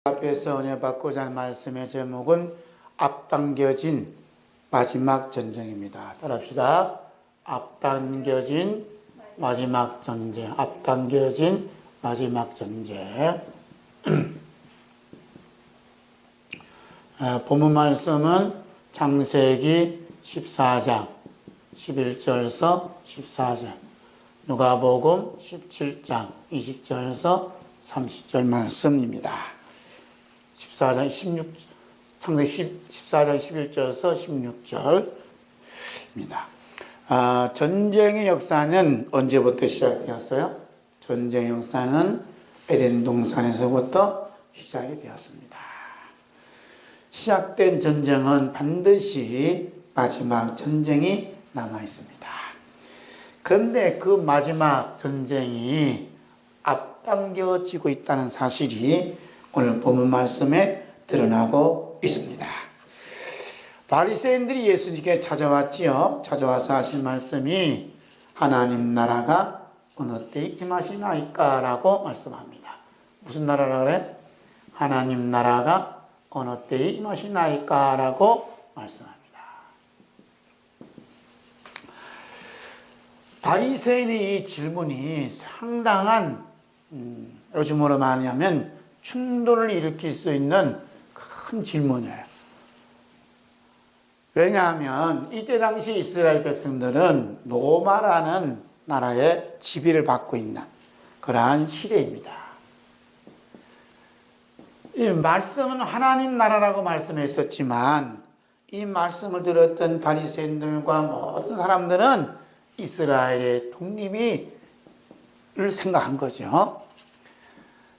앞에서 은혜 받고자 하는 말씀의 제목은 앞당겨진 마지막 전쟁입니다. 따라합시다. 앞당겨진 마지막 전쟁. 앞당겨진 마지막 전쟁. 본문 말씀은 창세기 14장 11절에서 14절, 누가복음 17장 20절에서 30절 말씀입니다. 14장 16, 창세기 14장 11절에서 16절입니다. 전쟁의 역사는 언제부터 시작되었어요? 전쟁의 역사는 에덴 동산에서부터 시작이 되었습니다. 시작된 전쟁은 반드시 마지막 전쟁이 남아 있습니다. 그런데 그 마지막 전쟁이 앞당겨지고 있다는 사실이 오늘 본문 말씀에 드러나고 있습니다. 바리새인들이 예수님께 찾아왔지요. 찾아와서 하신 말씀이 하나님 나라가 어느 때에 임하시나이까 라고 말씀합니다. 무슨 나라라 그래? 하나님 나라가 어느 때에 임하시나이까 라고 말씀합니다. 바리새인의 이 질문이 상당한 요즘으로 말하면 충돌을 일으킬 수 있는 큰 질문이에요. 왜냐하면 이때 당시 이스라엘 백성들은 로마라는 나라의 지배를 받고 있는 그러한 시대입니다. 이 말씀은 하나님 나라라고 말씀했었지만 이 말씀을 들었던 바리새인들과 모든 사람들은 이스라엘의 독립을 생각한 거죠.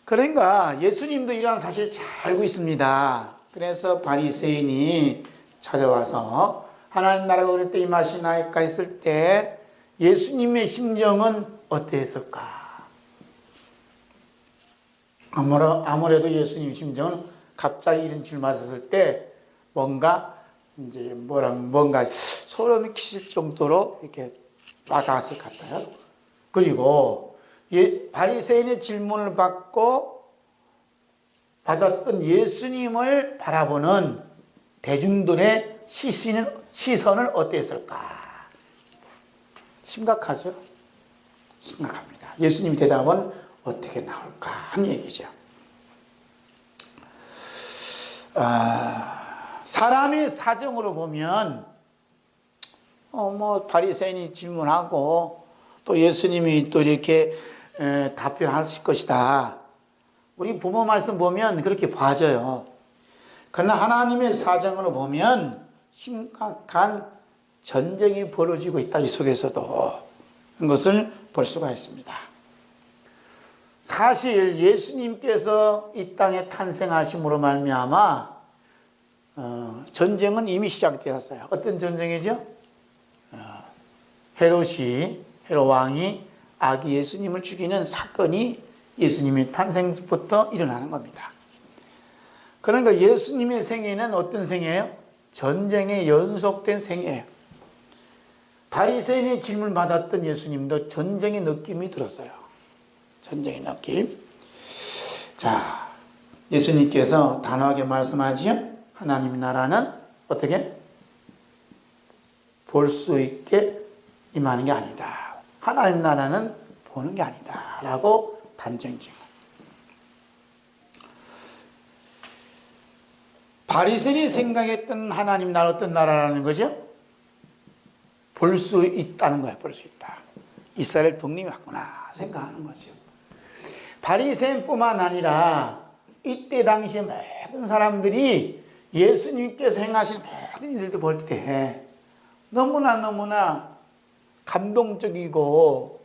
그러니까 예수님도 이러한 사실을 잘 알고 있습니다. 그래서 바리새인이 찾아와서 하나님 나라가 어느 때 임하시나이까 했을 때 예수님의 심정은 어땠을까? 아무래도 예수님 심정은 갑자기 이런 질문 받았을 때 뭔가 소름이 끼칠 정도로 이렇게 와닿았을 것 같아요. 그리고 바리새인의 질문을 받았던 예수님을 바라보는 대중들의 시선은 어땠을까? 심각하죠? 심각합니다. 예수님 대답은 어떻게 나올까 하는 얘기죠. 사람의 사정으로 보면 바리새인이 질문하고 또 예수님이 또 이렇게 답변하실 것이다. 우리 부모 말씀 보면 그렇게 봐져요. 그러나 하나님의 사정으로 보면 심각한 전쟁이 벌어지고 있다. 이 속에서도 그것을 볼 수가 있습니다. 사실 예수님께서 이 땅에 탄생하심으로 말미암아 전쟁은 이미 시작되었어요. 어떤 전쟁이죠? 헤롯 왕이 아기 예수님을 죽이는 사건이 예수님의 탄생부터 일어나는 겁니다. 그러니까 예수님의 생애는 어떤 생애예요? 전쟁의 연속된 생애예요. 바리새인의 질문을 받았던 예수님도 전쟁의 느낌이 들었어요. 전쟁의 느낌. 자, 예수님께서 단호하게 말씀하지요. 하나님 나라는 어떻게? 볼 수 있게 임하는 게 아니다. 하나님 나라는 보는 게 아니다. 라고 단정지어. 바리새인이 생각했던 하나님 나라 어떤 나라라는 거죠? 볼 수 있다는 거야. 볼 수 있다. 이스라엘 독립이 왔구나 생각하는 거죠. 바리새인뿐만 아니라 이때 당시에 모든 사람들이 예수님께서 행하신 모든 일들도 볼 때 너무나 감동적이고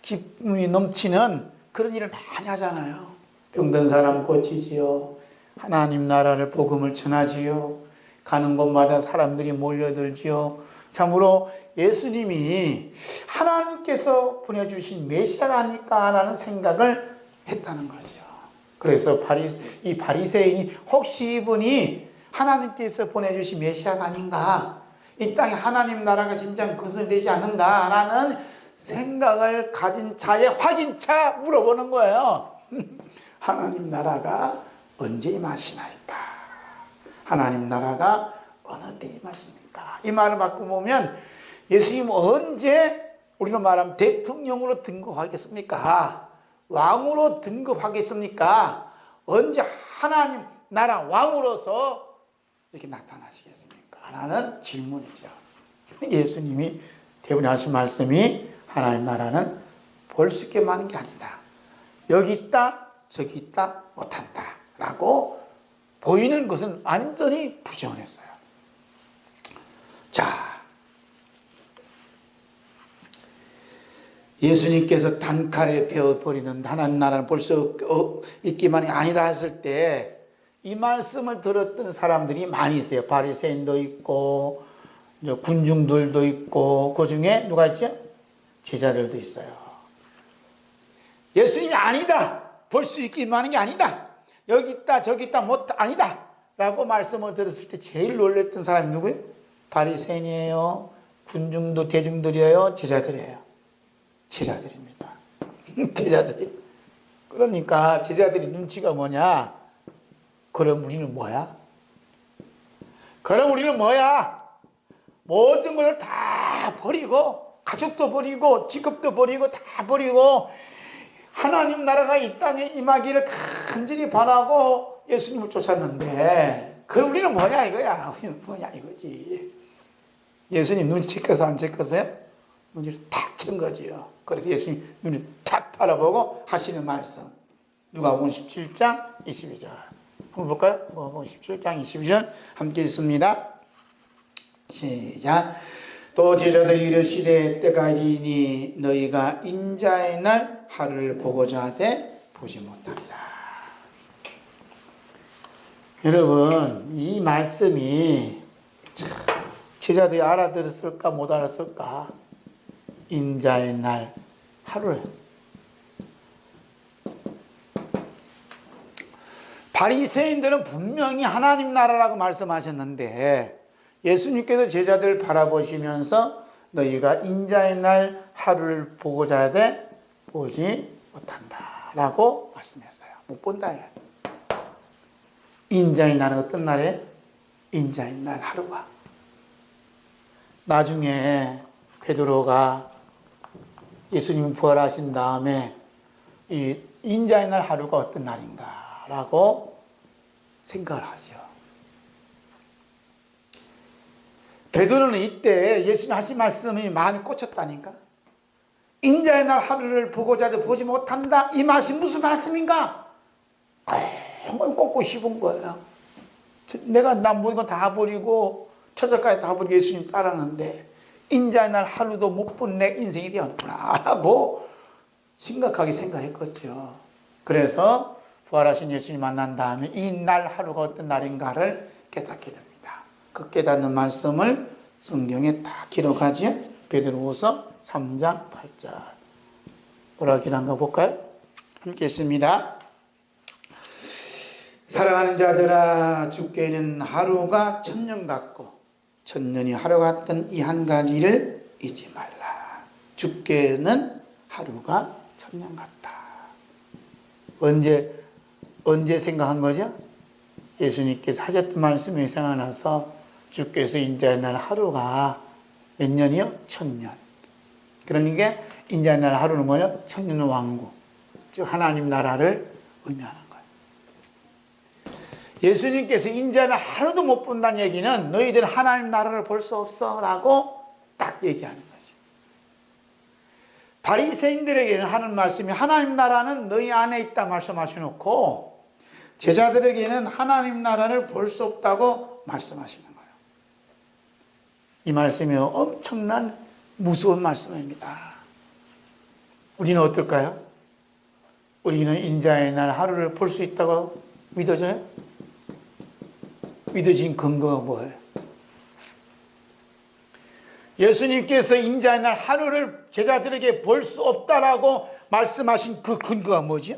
기쁨이 넘치는 그런 일을 많이 하잖아요. 병든 사람 고치지요. 하나님 나라를 복음을 전하지요. 가는 곳마다 사람들이 몰려들지요. 참으로 예수님이 하나님께서 보내주신 메시아가 아닐까 라는 생각을 했다는 거죠. 그래서 이 바리새인이 혹시 이분이 하나님께서 보내주신 메시아가 아닌가, 이 땅에 하나님 나라가 진짜 거슬리지 않는가 라는 생각을 가진 자의 확인차 물어보는 거예요. 하나님 나라가 언제 임하시나이까? 하나님 나라가 어느 때 임하십니까? 이 말을 바꿔보면 예수님 언제 우리로 말하면 대통령으로 등극하겠습니까? 왕으로 등극하겠습니까? 언제 하나님 나라 왕으로서 이렇게 나타나시겠습니까? 라는 질문이죠. 예수님이 대부분 하신 말씀이 하나님 나라는 볼 수 있게 많은 게 아니다. 여기 있다 저기 있다 못한다 라고 보이는 것은 완전히 부정했어요. 자, 예수님께서 단칼에 베어버리는 하나님 나라는 볼 수 있기만이 아니다 했을 때 이 말씀을 들었던 사람들이 많이 있어요. 바리새인도 있고 군중들도 있고 그 중에 누가 있죠? 제자들도 있어요. 예수님이 아니다. 볼 수 있기만한 게 아니다. 여기 있다 저기 있다 못 아니다 라고 말씀을 들었을 때 제일 놀랬던 사람이 누구예요? 바리새인이에요? 군중도 대중들이에요? 제자들이에요? 제자들입니다. 제자들이. 그러니까 제자들이 눈치가 뭐냐? 그럼 우리는 뭐야? 그럼 우리는 뭐야? 모든 것을 다 버리고 가족도 버리고 직업도 버리고 다 버리고 하나님 나라가 이 땅에 임하기를 간절히 바라고 예수님을 쫓았는데 그럼 우리는 뭐냐 이거야. 우리는 뭐냐 이거지. 예수님 눈이 체크해서 안 체크해서요? 눈을 탁 친 거지요. 그래서 예수님 눈을 탁 바라보고 하시는 말씀. 누가복음 17장 22절. 한번 볼까요? 누가복음 17장 22절 함께 읽습니다. 시작. 또 제자들이 이르시되 때가 이르니 너희가 인자의 날 하루를 보고자 하되 보지 못하리라. 여러분 이 말씀이 제자들이 알아들었을까 못 알았을까? 인자의 날 하루를. 바리새인들은 분명히 하나님 나라라고 말씀하셨는데 예수님께서 제자들을 바라보시면서 너희가 인자의 날 하루를 보고자 하되 보지 못한다 라고 말씀했어요. 못 본다. 인자의 날은 어떤 날이에요? 인자의 날 하루가. 나중에 베드로가 예수님 부활하신 다음에 이 인자의 날 하루가 어떤 날인가 라고 생각을 하죠. 베드로는 이때 예수님 하신 말씀이 마음이 꽂혔다니까. 인자의 날 하루를 보고자 해도 보지 못한다. 이 말씀이 무슨 말씀인가? 꽁꽁 꽂고 싶은 거예요. 내가 남 모든 거 다 버리고 처자까지 다 버리고 예수님 따랐는데 인자의 날 하루도 못 본 내 인생이 되었구나 라고 심각하게 생각했겠죠. 그래서 부활하신 예수님 만난 다음에 이 날 하루가 어떤 날인가를 깨닫게 됩니다. 그 깨닫는 말씀을 성경에 다 기록하지요. 베드로후서 3장 8절. 뭐라 기록한가 볼까요? 읽겠습니다. 사랑하는 자들아 주께는 하루가 천년 같고 천년이 하루 같던 이 한 가지를 잊지 말라. 주께는 하루가 천년 같다. 언제 생각한 거죠? 예수님께서 하셨던 말씀이 생각나서 주께서 인자의 날 하루가 몇 년이요? 천년. 그러니까 인자의 날 하루는 뭐냐? 천년 왕국. 즉 하나님 나라를 의미하는 거예요. 예수님께서 인자의 날 하루도 못 본다는 얘기는 너희들은 하나님 나라를 볼 수 없어 라고 딱 얘기하는 거죠. 바리새인들에게는 하는 말씀이 하나님 나라는 너희 안에 있다 말씀하셔놓고 제자들에게는 하나님 나라를 볼 수 없다고 말씀하시는 거예요. 이 말씀이 엄청난 무서운 말씀입니다. 우리는 어떨까요? 우리는 인자의 날 하루를 볼 수 있다고 믿어져요? 믿어진 근거가 뭐예요? 예수님께서 인자의 날 하루를 제자들에게 볼 수 없다라고 말씀하신 그 근거가 뭐죠?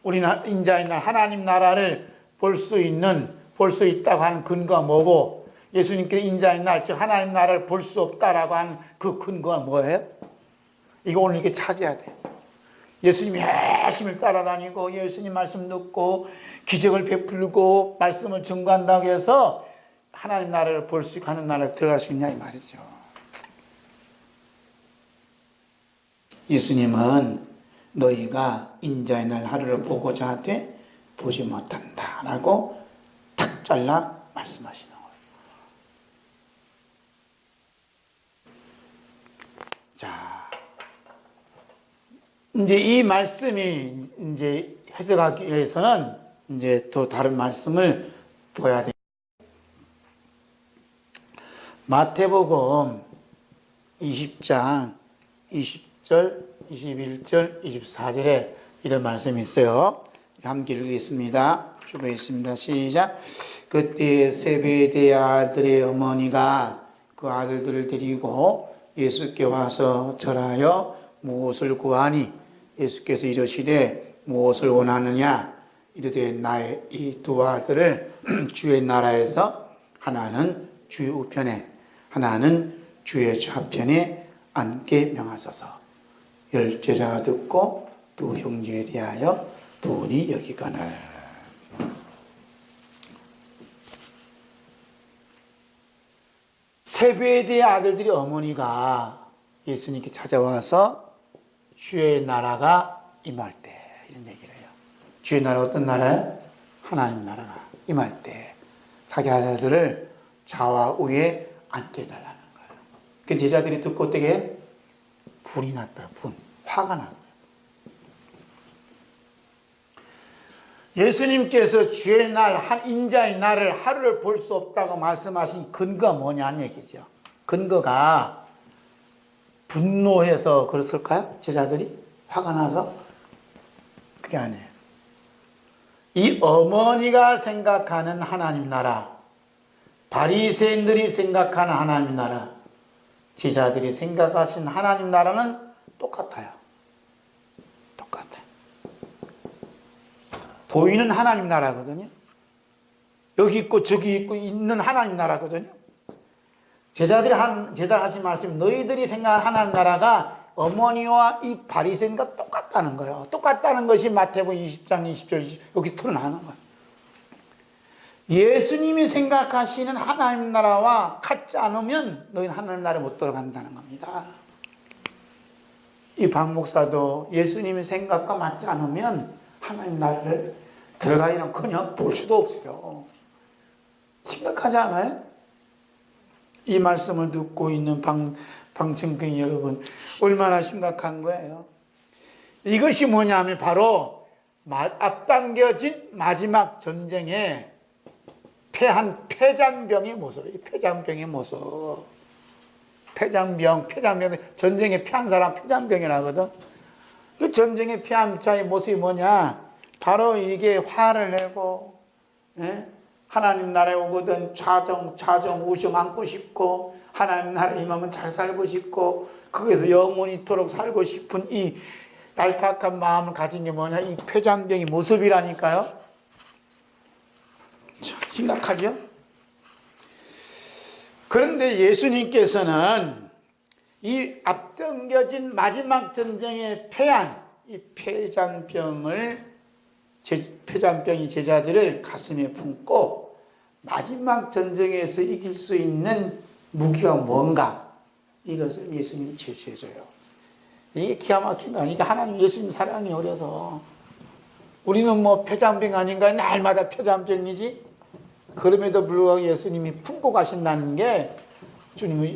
우리는 인자의 날 하나님 나라를 볼 수 있다고 하는 근거가 뭐고 예수님께서 인자의 날, 즉 하나님 나라를 볼 수 없다라고 하는 그 근거가 뭐예요? 이거 오늘 이렇게 찾아야 돼요. 예수님 열심히 따라다니고 예수님 말씀 듣고 기적을 베풀고 말씀을 증거한다고 해서 하나님 나라를 볼 수 있고 하나님 나라에 들어갈 수 있냐 이 말이죠. 예수님은 너희가 인자의 날 하루를 보고자 하되 보지 못한다 라고 탁 잘라 말씀하시는 거예요. 자, 이제 이 말씀이 이제 해석하기 위해서는 이제 또 다른 말씀을 보아야 돼요. 마태복음 20장 20절, 21절, 24절에 이런 말씀이 있어요. 함께 읽겠습니다. 준비했습니다. 시작. 그때 세베대의 아들의 어머니가 그 아들들을 데리고 예수께 와서 절하여 무엇을 구하니 예수께서 이르시되 무엇을 원하느냐 이르되 나의 이 두 아들을 주의 나라에서 하나는 주의 우편에 하나는 주의 좌편에 앉게 명하소서. 열 제자가 듣고 두 형제에 대하여 부은히 여기거늘. 세베대의 아들들이 어머니가 예수님께 찾아와서 주의 나라가 임할 때 이런 얘기를 해요. 주의 나라 어떤 나라예요? 하나님 나라가 임할 때 자기 아들들을 좌와 우에 앉게 해달라는 거예요. 그 제자들이 듣고 어떻게 불이 났다. 분. 화가 났어요. 예수님께서 주의 날, 인자의 날을 하루를 볼 수 없다고 말씀하신 근거가 뭐냐는 얘기죠. 근거가 분노해서 그랬을까요? 제자들이? 화가 나서? 그게 아니에요. 이 어머니가 생각하는 하나님 나라, 바리새인들이 생각하는 하나님 나라, 제자들이 생각하신 하나님 나라는 똑같아요. 똑같아요. 보이는 하나님 나라거든요. 여기 있고 저기 있고 있는 하나님 나라거든요. 제자들이 하신 말씀, 너희들이 생각하는 하나님 나라가 어머니와 이 바리새인과 똑같다는 거예요. 똑같다는 것이 마태복음 20장 20절 여기 드러나는 거예요. 예수님이 생각하시는 하나님 나라와 같지 않으면 너희는 하나님 나라에 못 들어간다는 겁니다. 이 박 목사도 예수님의 생각과 맞지 않으면 하나님 나라를 들어가기는커녕 볼 수도 없어요. 심각하지 않아요? 이 말씀을 듣고 있는 방청객 여러분, 얼마나 심각한 거예요. 이것이 뭐냐면 바로 앞당겨진 마지막 전쟁에 패한 폐장병의 모습이에요. 폐장병의 모습. 폐장병, 전쟁에 패한 사람 폐장병이라거든. 그 전쟁에 패한 자의 모습이 뭐냐? 바로 이게 화를 내고, 예? 하나님 나라에 오거든 좌정, 우정 안고 싶고, 하나님 나라에 임하면 잘 살고 싶고, 거기서 영원히 있도록 살고 싶은 이 날카로운 마음을 가진 게 뭐냐? 이 폐장병의 모습이라니까요. 참 심각하죠? 그런데 예수님께서는 이 앞당겨진 마지막 전쟁에 패한 이 폐장병이 제자들을 가슴에 품고 마지막 전쟁에서 이길 수 있는 무기가 뭔가 이것을 예수님이 제시해줘요. 이게 기가 막힌 거 아니니까 하나님 예수님 사랑이 어려서 우리는 뭐 폐장병 아닌가 날마다 폐장병이지. 그럼에도 불구하고 예수님이 품고 가신다는 게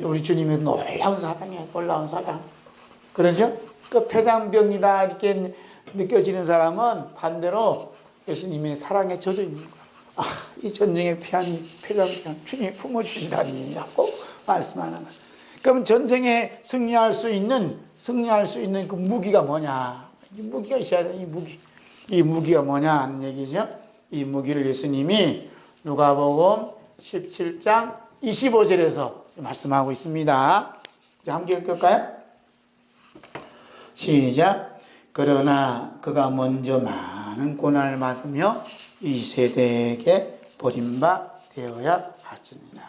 우리 주님의 놀라운 사랑이에요. 놀라운 사랑. 그러죠? 그 폐장병이다 이렇게 느껴지는 사람은 반대로 예수님의 사랑에 젖어 있는 거예요. 아, 이 전쟁에 피한 이 폐장병 주님이 품어주시다니 하고 말씀하는 거예요. 그럼 전쟁에 승리할 수 있는 그 무기가 뭐냐? 이 무기가 있어야 돼. 이 무기가 뭐냐 하는 얘기죠. 이 무기를 예수님이 누가복음 17장 25절에서 말씀하고 있습니다. 함께 읽을까요? 시작. 그러나 그가 먼저 많은 고난을 받으며 이 세대에게 버림바 되어야 하지니라.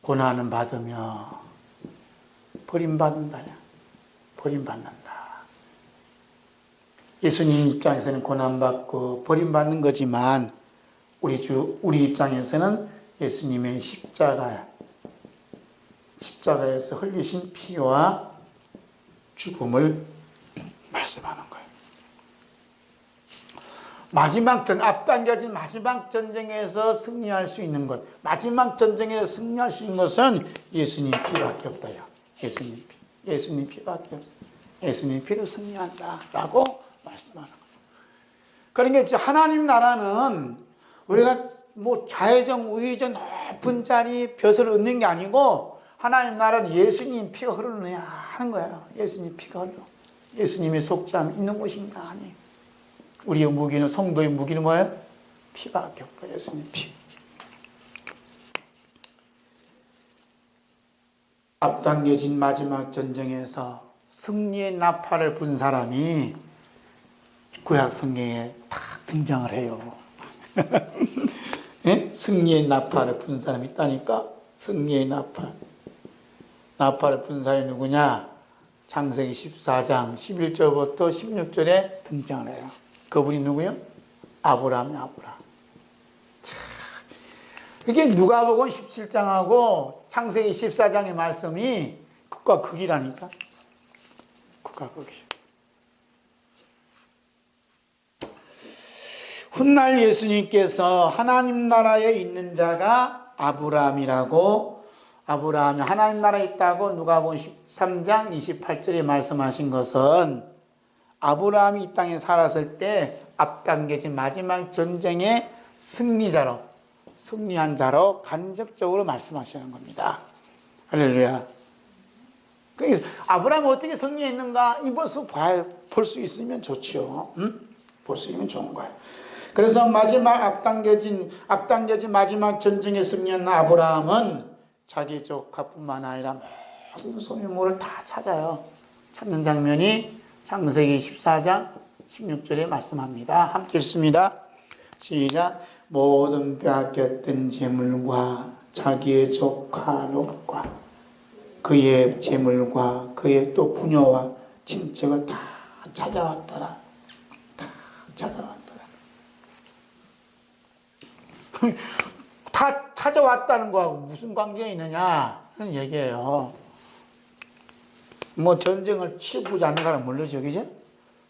고난을 받으며 버림받는다. 버림받는다. 예수님 입장에서는 고난받고 버림받는 거지만 우리 입장에서는 예수님의 십자가에서 흘리신 피와 죽음을 말씀하는 거예요. 앞당겨진 마지막 전쟁에서 승리할 수 있는 것, 마지막 전쟁에서 승리할 수 있는 것은 예수님 피밖에 없다요. 예수님 피밖에 없어요. 예수님 피로 승리한다 라고 말씀하는 거예요. 그러니까 하나님 나라는 우리가 뭐 좌회전 우회전 높은 자리 벼슬을 얻는 게 아니고 하나님 나라는 예수님 피가 흐르느냐 하는 거예요. 예수님 피가 흘러. 예수님의 속죄함이 있는 곳인가 아니에요. 우리의 무기는, 성도의 무기는 뭐예요? 피밖에 없다. 예수님 피. 앞당겨진 마지막 전쟁에서 승리의 나팔을 분 사람이 구약 성경에 딱 등장을 해요. 네? 승리의 나팔을 분 사람이 있다니까? 승리의 나팔. 나팔을 분 사람이 누구냐? 창세기 14장 11절부터 16절에 등장을 해요. 그분이 누구요? 아브라함이에요. 아브라함. 이게 누가복음 17장하고 창세기 14장의 말씀이 극과 극이라니까. 극과 극이. 훗날 예수님께서 하나님 나라에 있는 자가 아브라함이라고, 아브라함이 하나님 나라에 있다고 누가복음 13장 28절에 말씀하신 것은 아브라함이 이 땅에 살았을 때 앞당겨진 마지막 전쟁의 승리한 자로 간접적으로 말씀하시는 겁니다. 할렐루야. 그래서 아브라함이 어떻게 승리했는가 이것을 볼 수 있으면 좋죠. 볼 수 있으면 좋은 거예요. 그래서 마지막 앞당겨진 마지막 전쟁에 승리한 아브라함은 자기 조카뿐만 아니라 모든 소유물을 다 찾아요. 찾는 장면이 창세기 14장 16절에 말씀합니다. 함께 읽습니다. 시작. 모든 빼앗겼던 재물과 자기의 조카 롯과 그의 재물과 그의 또 부녀와 친척을 다 찾아왔더라. 다 찾아왔더라. 다 찾아왔다는 거하고 무슨 관계가 있느냐 하는 얘기예요. 뭐 전쟁을 치러보지 않는 사람은 모르죠, 그죠?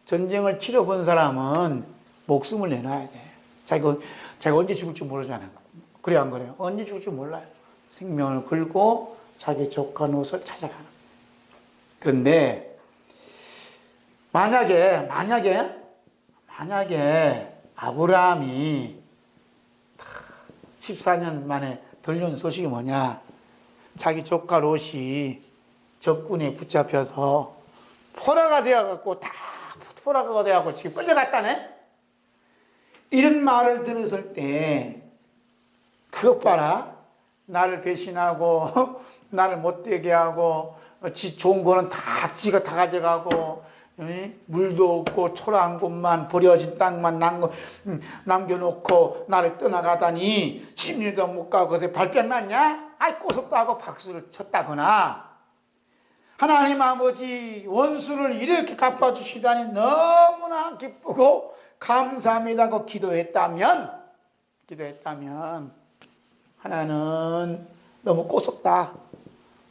전쟁을 치러본 사람은 목숨을 내놔야 돼. 자기가 언제 죽을지 모르잖아요. 그래 안 그래요? 언제 죽을지 몰라요. 생명을 걸고 자기 조카 롯을 찾아가는. 그런데 만약에 아브라함이 14년 만에 들려온 소식이 뭐냐? 자기 조카 롯이 적군에 붙잡혀서 포로가 되어갖고 지금 끌려갔다네? 이런 말을 들었을 때, 그것 봐라. 나를 배신하고, 나를 못되게 하고, 지 좋은 거는 다 지가 다 가져가고, 물도 없고, 초라한 곳만, 버려진 땅만 남겨놓고, 나를 떠나가다니, 10년도 못 가고, 그것에 발병 났냐? 아이, 꼬sob다 하고 박수를 쳤다거나, 하나님 아버지 원수를 이렇게 갚아주시다니 너무나 기쁘고 감사합니다고 기도했다면 하나는 너무 꼬숩다.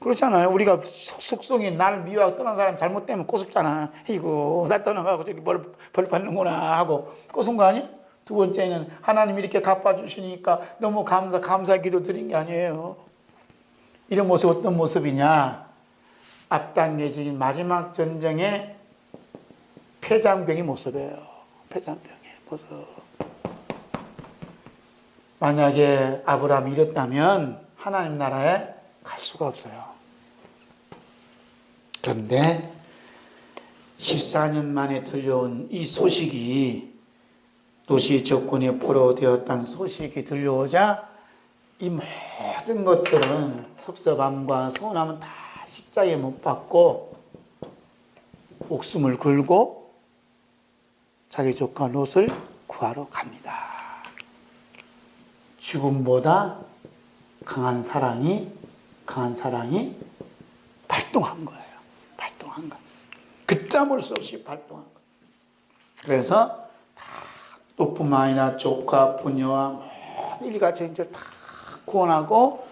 그렇잖아요. 우리가 속성이 나를 미워하고 떠난 사람 잘못되면 꼬숩잖아. 이고 나 떠나가고 저기 벌 받는구나 하고 꼬숩은 거 아니에요? 두 번째는 하나님 이렇게 갚아주시니까 너무 감사 기도 드린 게 아니에요. 이런 모습 어떤 모습이냐? 앞당겨진 마지막 전쟁의 폐장병의 모습이에요. 폐장병의 모습. 만약에 아브라함이 이랬다면 하나님 나라에 갈 수가 없어요. 그런데 14년 만에 들려온 이 소식이, 도시 적군에 포로되었다는 소식이 들려오자 이 모든 것들은 섭섭함과 서운함은 다 십자가에 못 박고 목숨을 걸고 자기 조카 롯을 구하러 갑니다. 죽음보다 강한 사랑이 발동한 거예요. 발동한 거. 걷잡을 수 없이 발동한 거예요. 그래서 다 또뿐만 아니라 조카, 부녀와 모든 일가 전체를 다 구원하고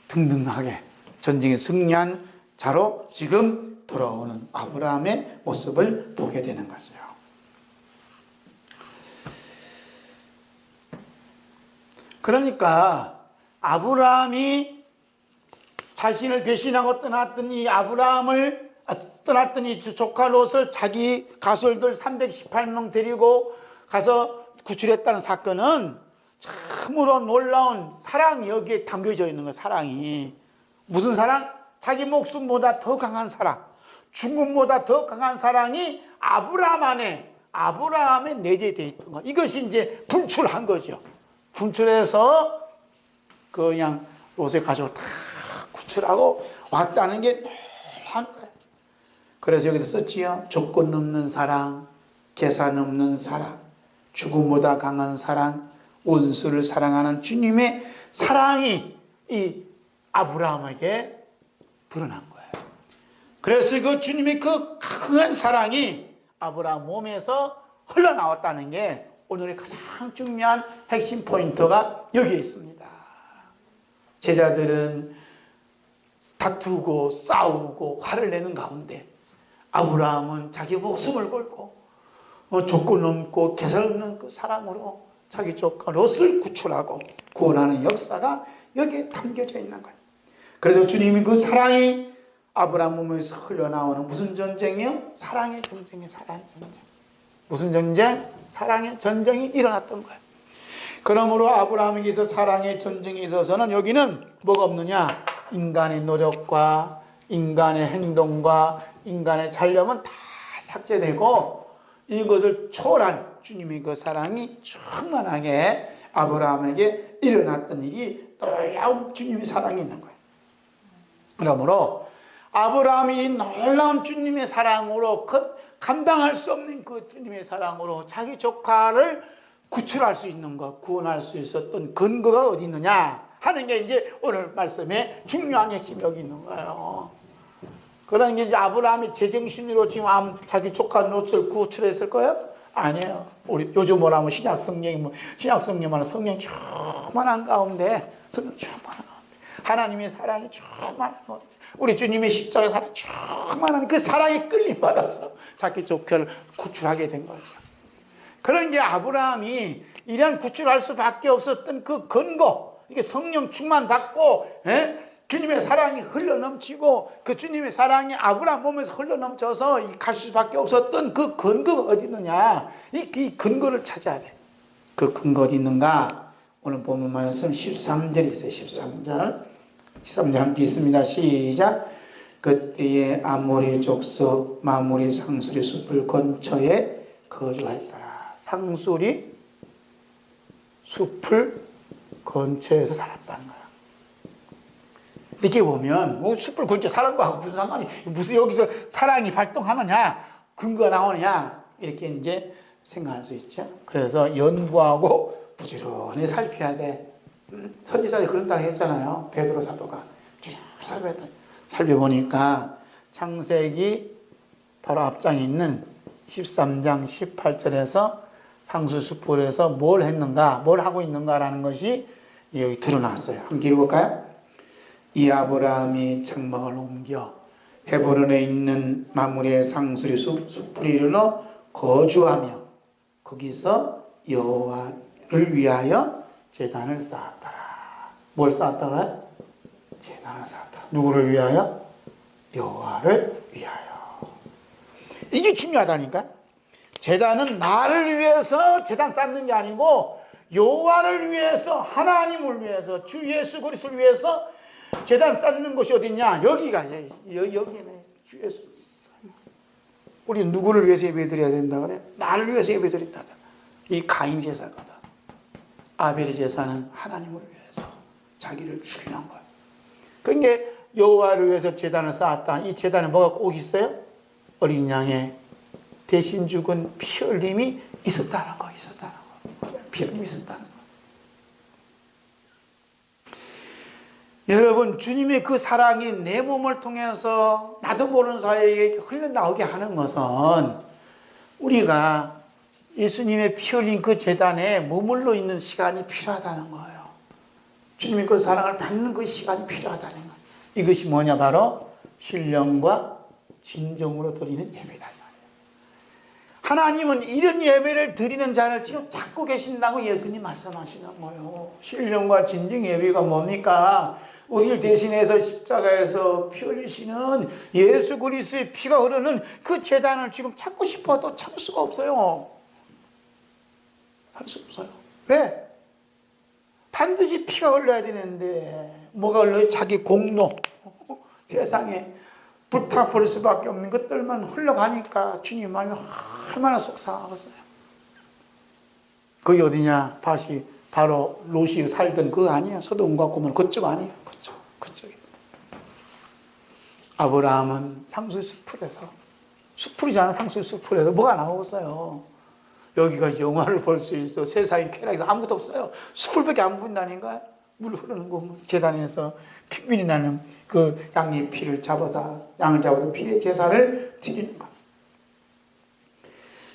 등등하게 전쟁에 승리한 자로 지금 돌아오는 아브라함의 모습을 보게 되는 거죠. 그러니까 아브라함이 자신을 배신하고 떠났더니 떠났더니 조카 롯을 자기 가솔들 318명 데리고 가서 구출했다는 사건은 참으로 놀라운 사랑이 여기에 담겨져 있는 거예요. 사랑이. 무슨 사랑? 자기 목숨보다 더 강한 사랑, 죽음보다 더 강한 사랑이 아브라함 안에, 아브라함에 내재되어 있던 거. 이것이 이제 분출한 거죠. 분출해서 그냥 롯의 가족을 다 구출하고 왔다는 게 놀라운 거예요. 그래서 여기서 썼지요. 조건 없는 사랑, 계산 없는 사랑, 죽음보다 강한 사랑, 원수를 사랑하는 주님의 사랑이 이 아브라함에게 드러난 거예요. 그래서 그 주님의 그 강한 사랑이 아브라함 몸에서 흘러나왔다는 게 오늘의 가장 중요한 핵심 포인트가 여기에 있습니다. 제자들은 다투고 싸우고 화를 내는 가운데 아브라함은 자기 목숨을 걸고 조건 없고 계산 없는 그 사랑으로 자기 조카 롯을 구출하고 구원하는 역사가 여기에 담겨져 있는 거예요. 그래서 주님이 그 사랑이 아브라함 몸에서 흘러나오는 무슨 전쟁이요? 사랑의 전쟁이에요. 사랑의 전쟁. 무슨 전쟁? 사랑의 전쟁이 일어났던 거예요. 그러므로 아브라함에게서 사랑의 전쟁에 있어서는 여기는 뭐가 없느냐? 인간의 노력과 인간의 행동과 인간의 잔념은 다 삭제되고 이것을 초월한 주님의 그 사랑이 충만하게 아브라함에게 일어났던 일이 놀라운 주님의 사랑이 있는 거예요. 그러므로 아브라함이 놀라운 주님의 사랑으로 감당할 수 없는 그 주님의 사랑으로 자기 조카를 구출할 수 있는 것, 구원할 수 있었던 근거가 어디 있느냐 하는 게 이제 오늘 말씀에 중요한 핵심이 여기 있는 거예요. 그러는 게 이제 아브라함이 제정신으로 지금 자기 조카 롯을 구출했을 거예요? 아니에요. 우리 요즘 뭐라면 신약 성령만 성령 충만한 가운데, 성령 충만한 가운데, 하나님의 사랑이 충만한 가운데, 우리 주님의 십자가의 사랑이 충만한 그 사랑에 끌림받아서 자기 조카를 구출하게 된 거죠. 그런 게 아브라함이 이런 구출할 수밖에 없었던 그 근거, 이게 성령 충만 받고, 주님의 사랑이 흘러넘치고 그 주님의 사랑이 아브라함 몸에서 흘러넘쳐서 갈 수밖에 없었던 그 근거가 어디 있느냐? 이 근거를 찾아야 돼. 그 근거 어디 있는가? 오늘 보면 말씀 13절에 있어요. 13절 함께 있습니다. 시작. 그때에 아모리 족속 마모리 상수리 숲을 근처에 거주하였더라. 상수리 숲을 근처에서 살았다는 거야. 이렇게 보면 뭐 숲을 근처에 사는 거하고 무슨 상관이, 무슨 여기서 사랑이 발동하느냐, 근거가 나오느냐, 이렇게 이제 생각할 수 있죠. 그래서 연구하고 부지런히 살펴야 돼. 선지자들이 그런다고 했잖아요. 베드로 사도가 쭉 살펴보니까 창세기 바로 앞장에 있는 13장 18절에서 상수숲에서 뭘 했는가, 뭘 하고 있는가라는 것이 여기 드러났어요. 함께 읽어볼까요? 이 아브라함이 장막을 옮겨 헤브론에 있는 마므리의 상수리 숲을 이르러 거주하며 거기서 여호와를 위하여 제단을 쌓았더라. 뭘 쌓았더라? 제단을 쌓았더라. 누구를 위하여? 여호와를 위하여. 이게 중요하다니까. 제단은 나를 위해서 제단 쌓는 게 아니고 여호와를 위해서, 하나님을 위해서, 주 예수 그리스도를 위해서 제단 쌓는 곳이 어디냐? 여기가, 여기네. 주 예수. 우리 누구를 위해서 예배드려야 된다 그래? 나를 위해서 예배드린다. 이 가인 제사거든. 아벨의 제사는 하나님을 위해서 자기를 죽이는 거야. 그러니까 여호와를 위해서 제단을 쌓았다. 이 제단에 뭐가 꼭 있어요? 어린 양의 대신 죽은 피 흘림이 있었다는 거. 피 흘림이 있었다는 거. 여러분, 주님의 그 사랑이 내 몸을 통해서 나도 모르는 사이에 흘러나오게 하는 것은 우리가 예수님의 피 흘린 그 제단에 머물러 있는 시간이 필요하다는 거예요. 주님의 그 사랑을 받는 그 시간이 필요하다는 거예요. 이것이 뭐냐? 바로 신령과 진정으로 드리는 예배다. 하나님은 이런 예배를 드리는 자를 지금 찾고 계신다고 예수님 말씀하시는 거예요. 신령과 진정 예배가 뭡니까? 우리를 대신해서 십자가에서 피 흘리시는 예수 그리스도의 피가 흐르는 그 제단을 지금 찾고 싶어도 찾을 수가 없어요. 찾을 수 없어요. 왜? 반드시 피가 흘러야 되는데 뭐가 흘러요? 자기 공로. 세상에 불타버릴 수밖에 없는 것들만 흘러가니까 주님 마음이 얼마나 속상하겠어요. 그게 어디냐? 바로 롯이 살던 그거 아니에요. 소돔과 고모라 그쪽 아니에요. 그쪽에. 아브라함은 상수의 숲풀에서, 숲풀이잖아. 상수의 숲풀에서 뭐가 나오겠어요. 여기가 영화를 볼 수 있어. 세상에 쾌락에서 아무것도 없어요. 숲풀밖에 안 보인다니까요. 물 흐르는 거 재단에서 피균이 나는 그 양의 피를 양을 잡아서 피의 제사를 드리는 것.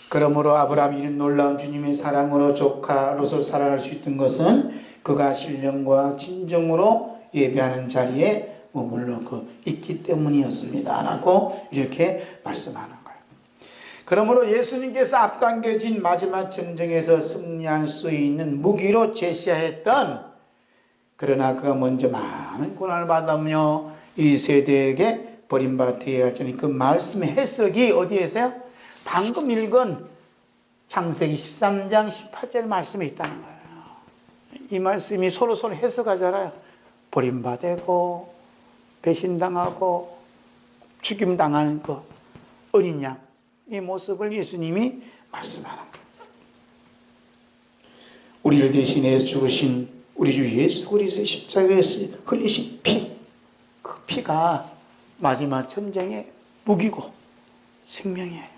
그러므로 아브라함이 이런 놀라운 주님의 사랑으로 조카 롯을 사랑할 수 있던 것은 그가 신령과 진정으로 예배하는 자리에 머물러 있기 때문이었습니다. 라고 이렇게 말씀하는 거예요. 그러므로 예수님께서 앞당겨진 마지막 전쟁에서 승리할 수 있는 무기로 제시했던, 그러나 그가 먼저 많은 고난을 받으며 이 세대에게 버림받아야 할지니 그 말씀의 해석이 어디에 있어요? 방금 읽은 창세기 13장 18절 말씀에 있다는 거예요. 이 말씀이 서로 해석하잖아요. 버림받고 배신당하고 죽임당하는 그 어린 양, 이 모습을 예수님이 말씀하는 거예요. 우리를 대신해서 죽으신 우리 주 예수 그리스도의 십자가에서 흘리신 피, 그 피가 마지막 전쟁의 무기고 생명이에요.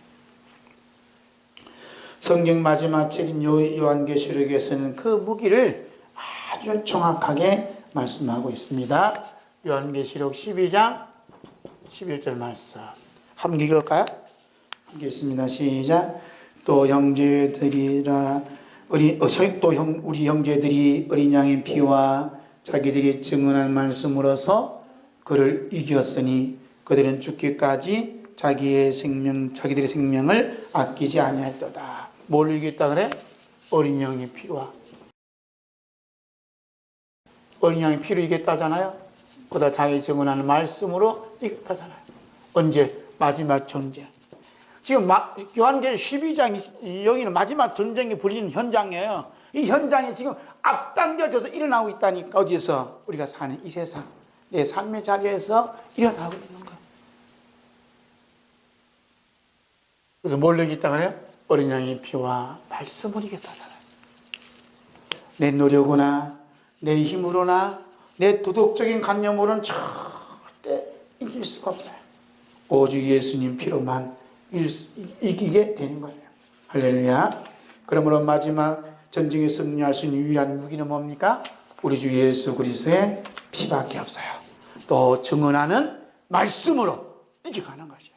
성경 마지막 책인 요한계시록에서는 그 무기를 아주 정확하게 말씀하고 있습니다. 요한계시록 12장 11절 말씀 한번 읽을까요? 함께 읽습니다. 시작. 또 형제들이라 우리 형제들이 어린 양의 피와 자기들이 증언한 말씀으로서 그를 이겼으니 그들은 죽기까지 자기들의 생명을 아끼지 아니하였도다. 뭘 이겼다 그래? 어린 양의 피와. 어린 양의 피로 이겼다잖아요. 그다 자기 증언하는 말씀으로 이겼다잖아요. 언제? 마지막 전쟁. 지금 요한계시록 12장 여기는 마지막 전쟁이 벌이는 현장이에요. 이 현장이 지금 앞당겨져서 일어나고 있다니까. 어디서? 우리가 사는 이 세상, 내 삶의 자리에서 일어나고 있는 거예요. 그래서 뭘 이겼다 그래요? 어린 양의 피와 말씀을 이겼다잖아요. 내 노력으로나 내 힘으로나 내 도덕적인 관념으로는 절대 이길 수가 없어요. 오직 예수님 피로만 이기게 되는 거예요. 할렐루야. 그러므로 마지막 전쟁에 승리할 수 있는 유일한 무기는 뭡니까? 우리 주 예수 그리스도의 피밖에 없어요. 또 증언하는 말씀으로 이겨가는 거죠.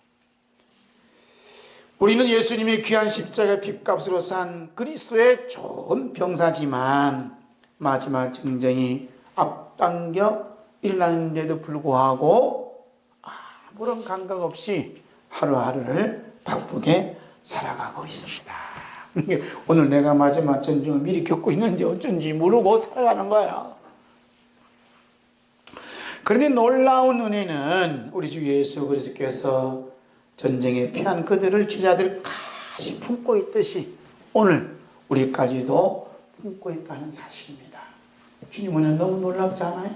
우리는 예수님이 귀한 십자가 핏값으로 산 그리스도의 좋은 병사지만 마지막 전쟁이 앞당겨 일어나는데도 불구하고 아무런 감각 없이 하루하루를 바쁘게 살아가고 있습니다. 오늘 내가 마지막 전쟁을 미리 겪고 있는지 어쩐지 모르고 살아가는 거예요. 그런데 놀라운 은혜는 우리 주 예수 그리스도께서 전쟁에 피한 그들을 제자들 가시 품고 있듯이 오늘 우리까지도 품고 있다는 사실입니다. 주님은 너무 놀랍지 않아요?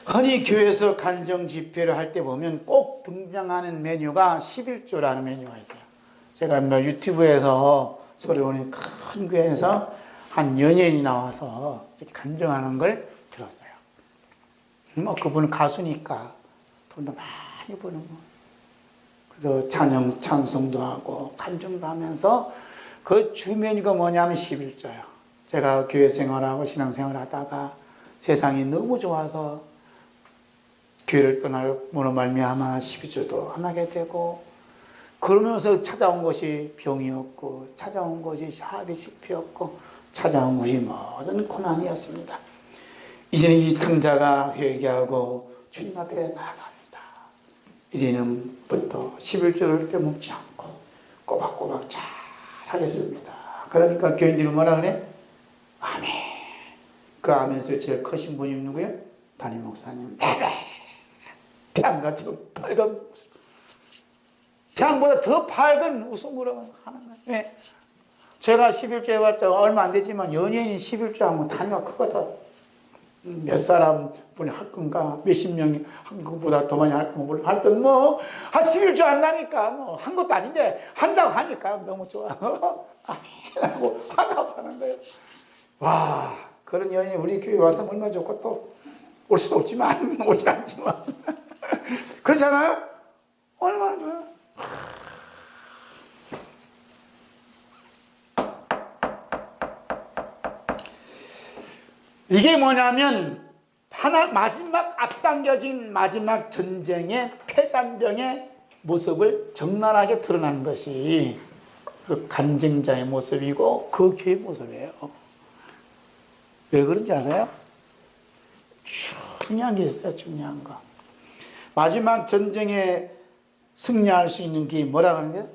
흔히 교회에서 간정 집회를 할 때 보면 꼭 등장하는 메뉴가 11조라는 메뉴가 있어요. 제가 유튜브에서 소리 오는 큰 교회에서 한 연예인이 나와서 이렇게 간정하는 걸 들었어요. 그분은 가수니까 돈도 많이 버는 거. 그래서 찬송도 하고 간정도 하면서 그 주 메뉴가 뭐냐면 11조예요. 제가 교회 생활하고 신앙생활 하다가 세상이 너무 좋아서 교회를 떠나므로 말미암아 12조도 안 하게 되고 그러면서 찾아온 것이 병이었고, 찾아온 것이 샤비 실패였고, 찾아온 것이 모든 고난이었습니다. 이제는 이 탕자가 회개하고 주님 앞에 나아갑니다. 이제는부터 11조를 떼먹지 않고 꼬박꼬박 잘 하겠습니다. 그러니까 교인들이 뭐라 그래? 아멘. 그 아멘에서 제일 크신 분이 누구예요? 담임 목사님. 태양같이 밝은 웃음. 태양보다 더 밝은 웃음으로 하는 거예요. 왜? 제가 11조 해봤자 얼마 안 되지만 연예인이 11조 하면 단위가 크거든. 몇 사람 분이 할 건가, 몇십 명이 한국보다 더 많이 할 건가, 물론 하여튼 뭐, 한 11조 한다니까, 뭐, 한 것도 아닌데, 한다고 하니까 너무 좋아. 하고, 하나고 하는 거예요. 와, 그런 연예인 우리 교회 와서 얼마나 좋고 또, 올 수도 없지만, 오지 않지만. 그렇잖아요? 얼마나 좋아요? 이게 뭐냐면 마지막 앞당겨진 마지막 전쟁의 패잔병의 모습을 적나라하게 드러나는 것이 그 간증자의 모습이고 그 교회의 모습이에요. 왜 그런지 알아요? 중요한 게 있어요. 중요한 거. 마지막 전쟁에 승리할 수 있는 게 뭐라 그러는데요?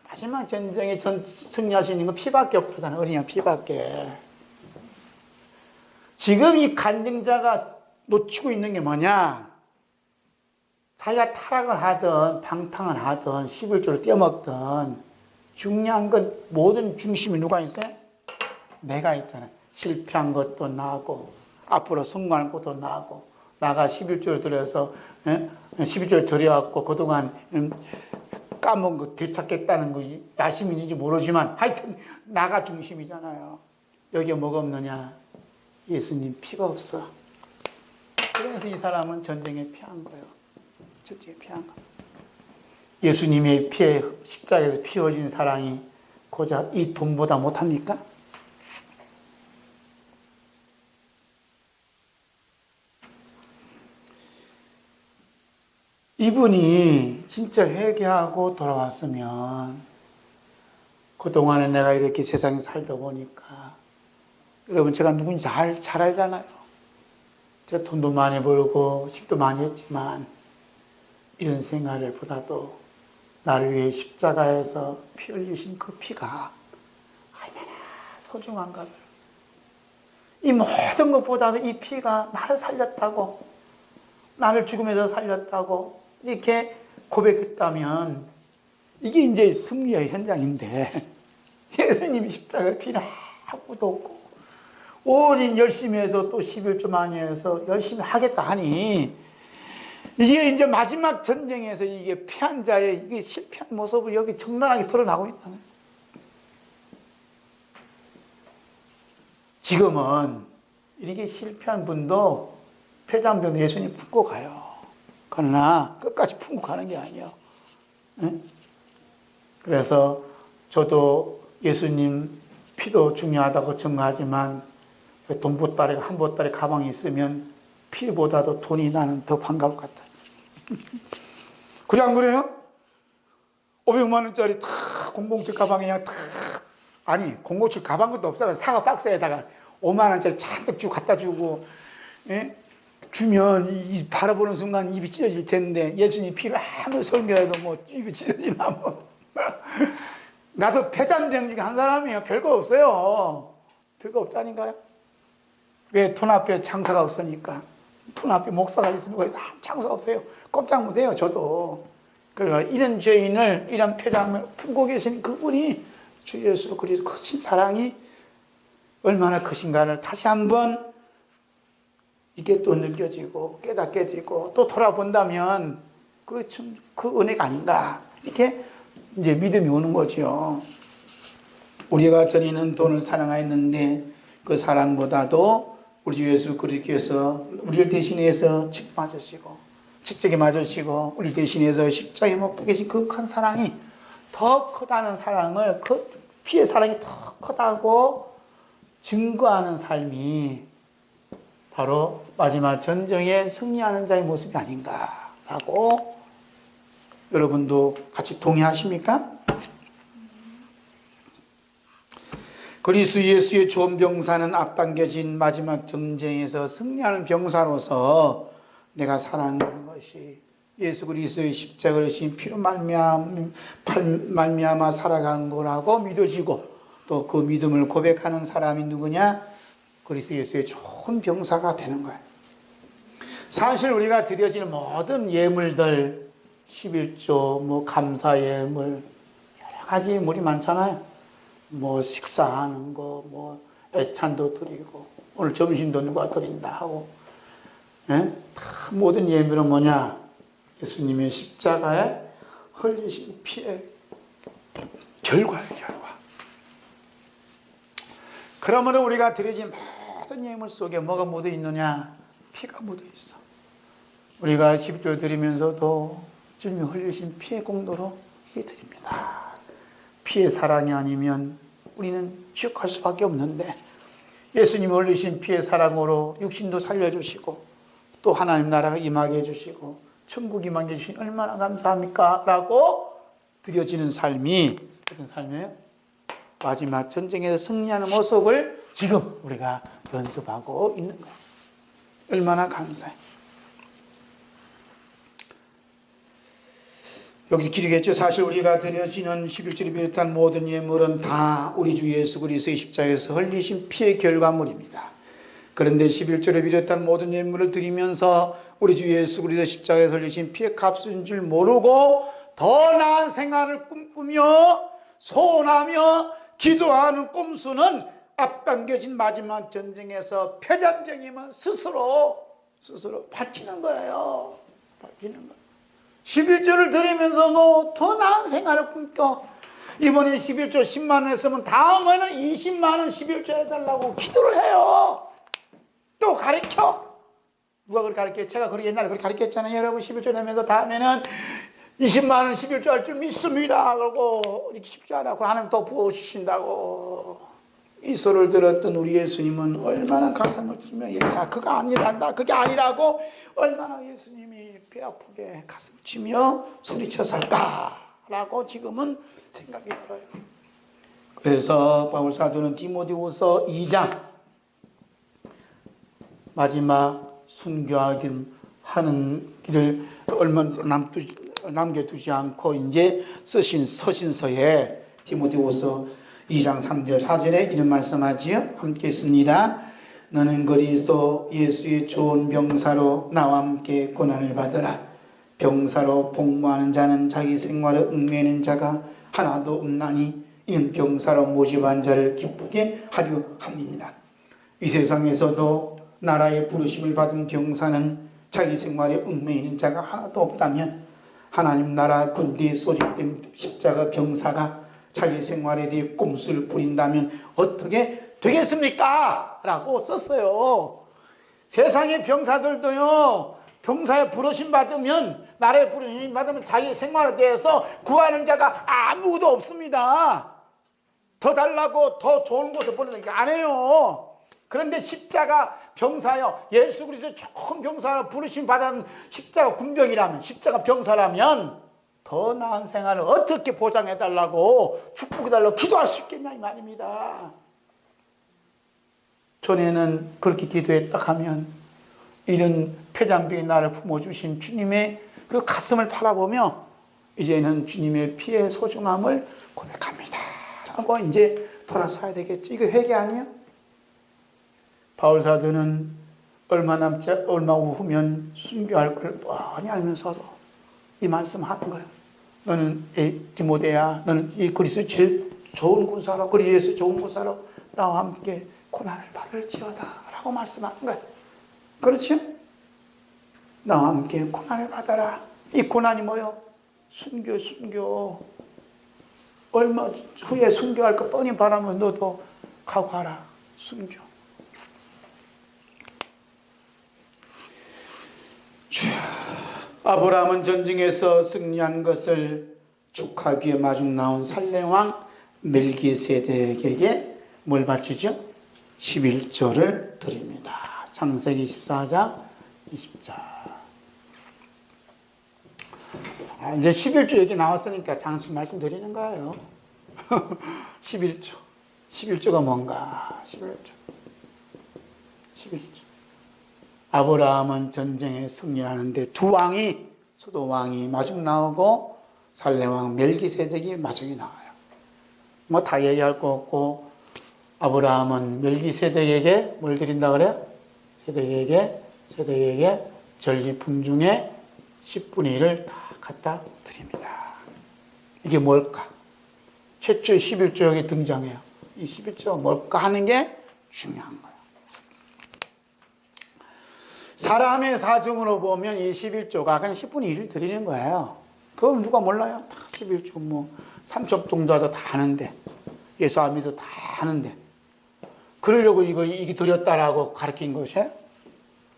마지막 전쟁에 승리할 수 있는 건 피밖에 없다잖아요. 어린 양 피밖에. 지금 이 간증자가 놓치고 있는 게 뭐냐? 자기가 타락을 하든 방탕을 하든 11조를 떼먹든 중요한 건 모든 중심이 누가 있어요? 내가 있잖아요. 실패한 것도 나고 앞으로 성공할 것도 나고 나가 11조를 들여서 11조를 들여갖고 그동안 까먹은 거 되찾겠다는 거 야심인지 모르지만 하여튼 나가 중심이잖아요. 여기에 뭐가 없느냐? 예수님 피가 없어. 그래서 이 사람은 전쟁에 피한 거예요. 전쟁에 피한 거. 예수님의 피에 십자가에서 피 흘린 사랑이 고작 이 돈보다 못합니까? 이분이 진짜 회개하고 돌아왔으면 그동안에 내가 이렇게 세상에 살다 보니까 여러분 제가 누군지 잘 알잖아요. 제가 돈도 많이 벌고 식도 많이 했지만 이런 생활을 보다도 나를 위해 십자가에서 피 흘리신 그 피가 얼마나 소중한가를. 이 모든 것보다도 이 피가 나를 살렸다고, 나를 죽음에서 살렸다고 이렇게 고백했다면 이게 이제 승리의 현장인데 예수님이 십자가에 피를 아무것도 없고 오직 열심히 해서 또 11조 많이 해서 열심히 하겠다 하니 이게 이제 마지막 전쟁에서 이게 패한 자의 이게 실패한 모습을 여기 적나라하게 드러나고 있다는 거예요. 지금은 이렇게 실패한 분도 폐장병 예수님 품고 가요. 그러나 끝까지 품고 가는 게 아니에요. 네? 그래서 저도 예수님 피도 중요하다고 증거하지만 돈 보따리가 한 보따리 가방이 있으면 피보다도 돈이 나는 더 반가울 것 같아요. 그래 안 그래요? 500만 원짜리 탁 007 가방에 그냥 탁 아니 007 가방 것도 없어요. 사과 박스에다가 5만 원짜리 잔뜩 주고 갖다 주고 예? 주면 이 바라보는 순간 입이 찢어질 텐데 예수님 피를 아무리 설교해도 뭐 입이 찢어지나 뭐. 나도 폐잔병 중에 한 사람이에요. 별거 없어요. 별거 없다니까요. 왜? 돈 앞에 장사가 없으니까. 돈 앞에 목사가 있으면 거기서 장사 없어요. 꼼짝 못해요. 저도. 그러니까 이런 죄인을 이런 폐장을 품고 계신 그분이 주 예수 그리스도 크신 사랑이 얼마나 크신가를 다시 한번 이게 또 느껴지고 깨닫게지고 또 돌아본다면 그 은혜가 아닌가 이렇게 이제 믿음이 오는 거죠. 우리가 전에는 돈을 사랑하였는데 그 사랑보다도 우리 주 예수 그리스도께서 우리를 대신해서 직책에 맞으시고 우리를 대신해서 십자가에 못 박히신 그 큰 사랑이 더 크다는 사랑을 그 피의 사랑이 더 크다고 증거하는 삶이 바로 마지막 전쟁에 승리하는 자의 모습이 아닌가라고 여러분도 같이 동의하십니까? 그리스도 예수의 좋은 병사는 앞당겨진 마지막 전쟁에서 승리하는 병사로서 내가 사랑하는 것이 예수 그리스도의 십자가를 신 피로 말미암아 살아간 거라고 믿어지고 또 그 믿음을 고백하는 사람이 누구냐? 그리스도 예수의 좋은 병사가 되는 거예요. 사실 우리가 드려지는 모든 예물들 11조, 감사 예물, 여러 가지 예물이 많잖아요. 식사하는 거, 애찬도 드리고, 오늘 점심도 누가 드린다 하고, 다 모든 예물은 뭐냐? 예수님의 십자가에 흘리신 피의 결과예요, 결과. 그러므로 우리가 드려진 모든 예물 속에 뭐가 묻어 있느냐? 피가 묻어 있어. 우리가 10조 드리면서도 주님이 흘리신 피의 공로로 이게 드립니다. 피의 사랑이 아니면 우리는 지옥할 수밖에 없는데 예수님이 흘리신 피의 사랑으로 육신도 살려주시고 또 하나님 나라가 임하게 해주시고 천국 임하게 해주시니 얼마나 감사합니까? 라고 드려지는 삶이 어떤 삶이에요? 마지막 전쟁에서 승리하는 모습을 지금 우리가 연습하고 있는 거예요. 얼마나 감사해. 여기 기록했죠. 사실 우리가 드려지는 11절에 비롯한 모든 예물은 다 우리 주 예수 그리스도의 십자가에서 흘리신 피의 결과물입니다. 그런데 11절에 비롯한 모든 예물을 드리면서 우리 주 예수 그리스도의 십자가에서 흘리신 피의 값인 줄 모르고 더 나은 생활을 꿈꾸며 소원하며 기도하는 꼼수는 앞당겨진 마지막 전쟁에서 패전쟁이면 스스로 바치는 거예요. 바치는 거예요. 11조를 드리면서도 더 나은 생활을 꿈꿔. 이번에 11조 10만 원 했으면 다음에는 20만 원 11조 해달라고 기도를 해요. 또 가르쳐. 누가 그렇게 가르쳐요? 제가 옛날에 그렇게 가르쳤잖아요. 여러분 11조 내면서 다음에는 20만 원 11조 할 줄 믿습니다. 그러고 이렇게 쉽지 않아. 그럼 하나님 더 부어주신다고. 이 소리를 들었던 우리 예수님은 얼마나 가슴을 치며 그거 아니란다. 그게 아니라고 얼마나 예수님이 배 아프게 가슴을 치며 소리쳤을까라고 지금은 생각이 들어요. 그래서 바울 사도는 디모데후서 2장 마지막 순교하기 하는 길을 얼마 남겨두지 않고 이제 쓰신 서신서에 디모데후서 2장 3절 4절에 이런 말씀하지요. 함께 있습니다. 너는 그리스도 예수의 좋은 병사로 나와 함께 고난을 받으라. 병사로 복무하는 자는 자기 생활에 얽매이는 자가 하나도 없나니 이는 병사로 모집한 자를 기쁘게 하려 함이니라. 이 세상에서도 나라의 부르심을 받은 병사는 자기 생활에 얽매이는 자가 하나도 없다면 하나님 나라 군대에 소집된 십자가 병사가 자기 생활에 대해 꼼수를 부린다면 어떻게 되겠습니까? 라고 썼어요. 세상의 병사들도요, 병사의 부르심 받으면, 나라의 부르심 받으면 자기 생활에 대해서 구하는 자가 아무도 없습니다. 더 달라고 더 좋은 곳을 보내는 게 안 해요. 그런데 십자가 병사요, 예수 그리스도 좋은 병사로 부르심 받은 십자가 군병이라면, 십자가 병사라면 더 나은 생활을 어떻게 보장해달라고 축복해달라고 기도할 수 있겠냐 이 말입니다. 전에는 그렇게 기도했다 하면 이런 폐장병이 나를 품어주신 주님의 그 가슴을 바라보며 이제는 주님의 피의 소중함을 고백합니다 라고 이제 돌아서야 되겠죠. 이거 회개 아니에요? 바울 사도는 얼마 후면 순교할 걸 뻔히 알면서도 이 말씀 하는 거예요. 너는 디모데야, 너는 이 그리스도 제일 좋은 군사로, 그리스도 예수 좋은 군사로 나와 함께 고난을 받을지어다 라고 말씀하는 거예요. 그렇죠? 나와 함께 고난을 받아라. 이 고난이 뭐요? 순교. 얼마 후에 순교할 거 뻔히 바라면 너도 각오하라. 순교. 아브라함은 전쟁에서 승리한 것을 축하하기 위해 마중 나온 살렘왕 멜기세덱에게 뭘 바치죠? 11조를 드립니다. 창세기 24장 20절. 이제 11조 얘기 나왔으니까 잠시 말씀드리는 거예요. 11조. 11조가 뭔가? 11조. 아브라함은 전쟁에 승리하는데 두 왕이, 수도 왕이 마중 나오고 살렘왕 멜기세덱이 마중이 나와요. 뭐 다 얘기할 거 없고, 아브라함은 멜기세덱에게 뭘 드린다 그래요? 세덱에게 전리품 중에 10분의 1을 다 갖다 드립니다. 이게 뭘까? 최초의 11조에 등장해요. 이 11조가 뭘까 하는 게 중요한 거예요. 사람의 사정으로 보면 이 11조가 그냥 10분의 1을 드리는 거예요. 그걸 누가 몰라요? 다 11조 뭐 3첩 정도도 다 하는데, 예수아미도 다 하는데, 그러려고 이게 드렸다라고 가르친 것이에요?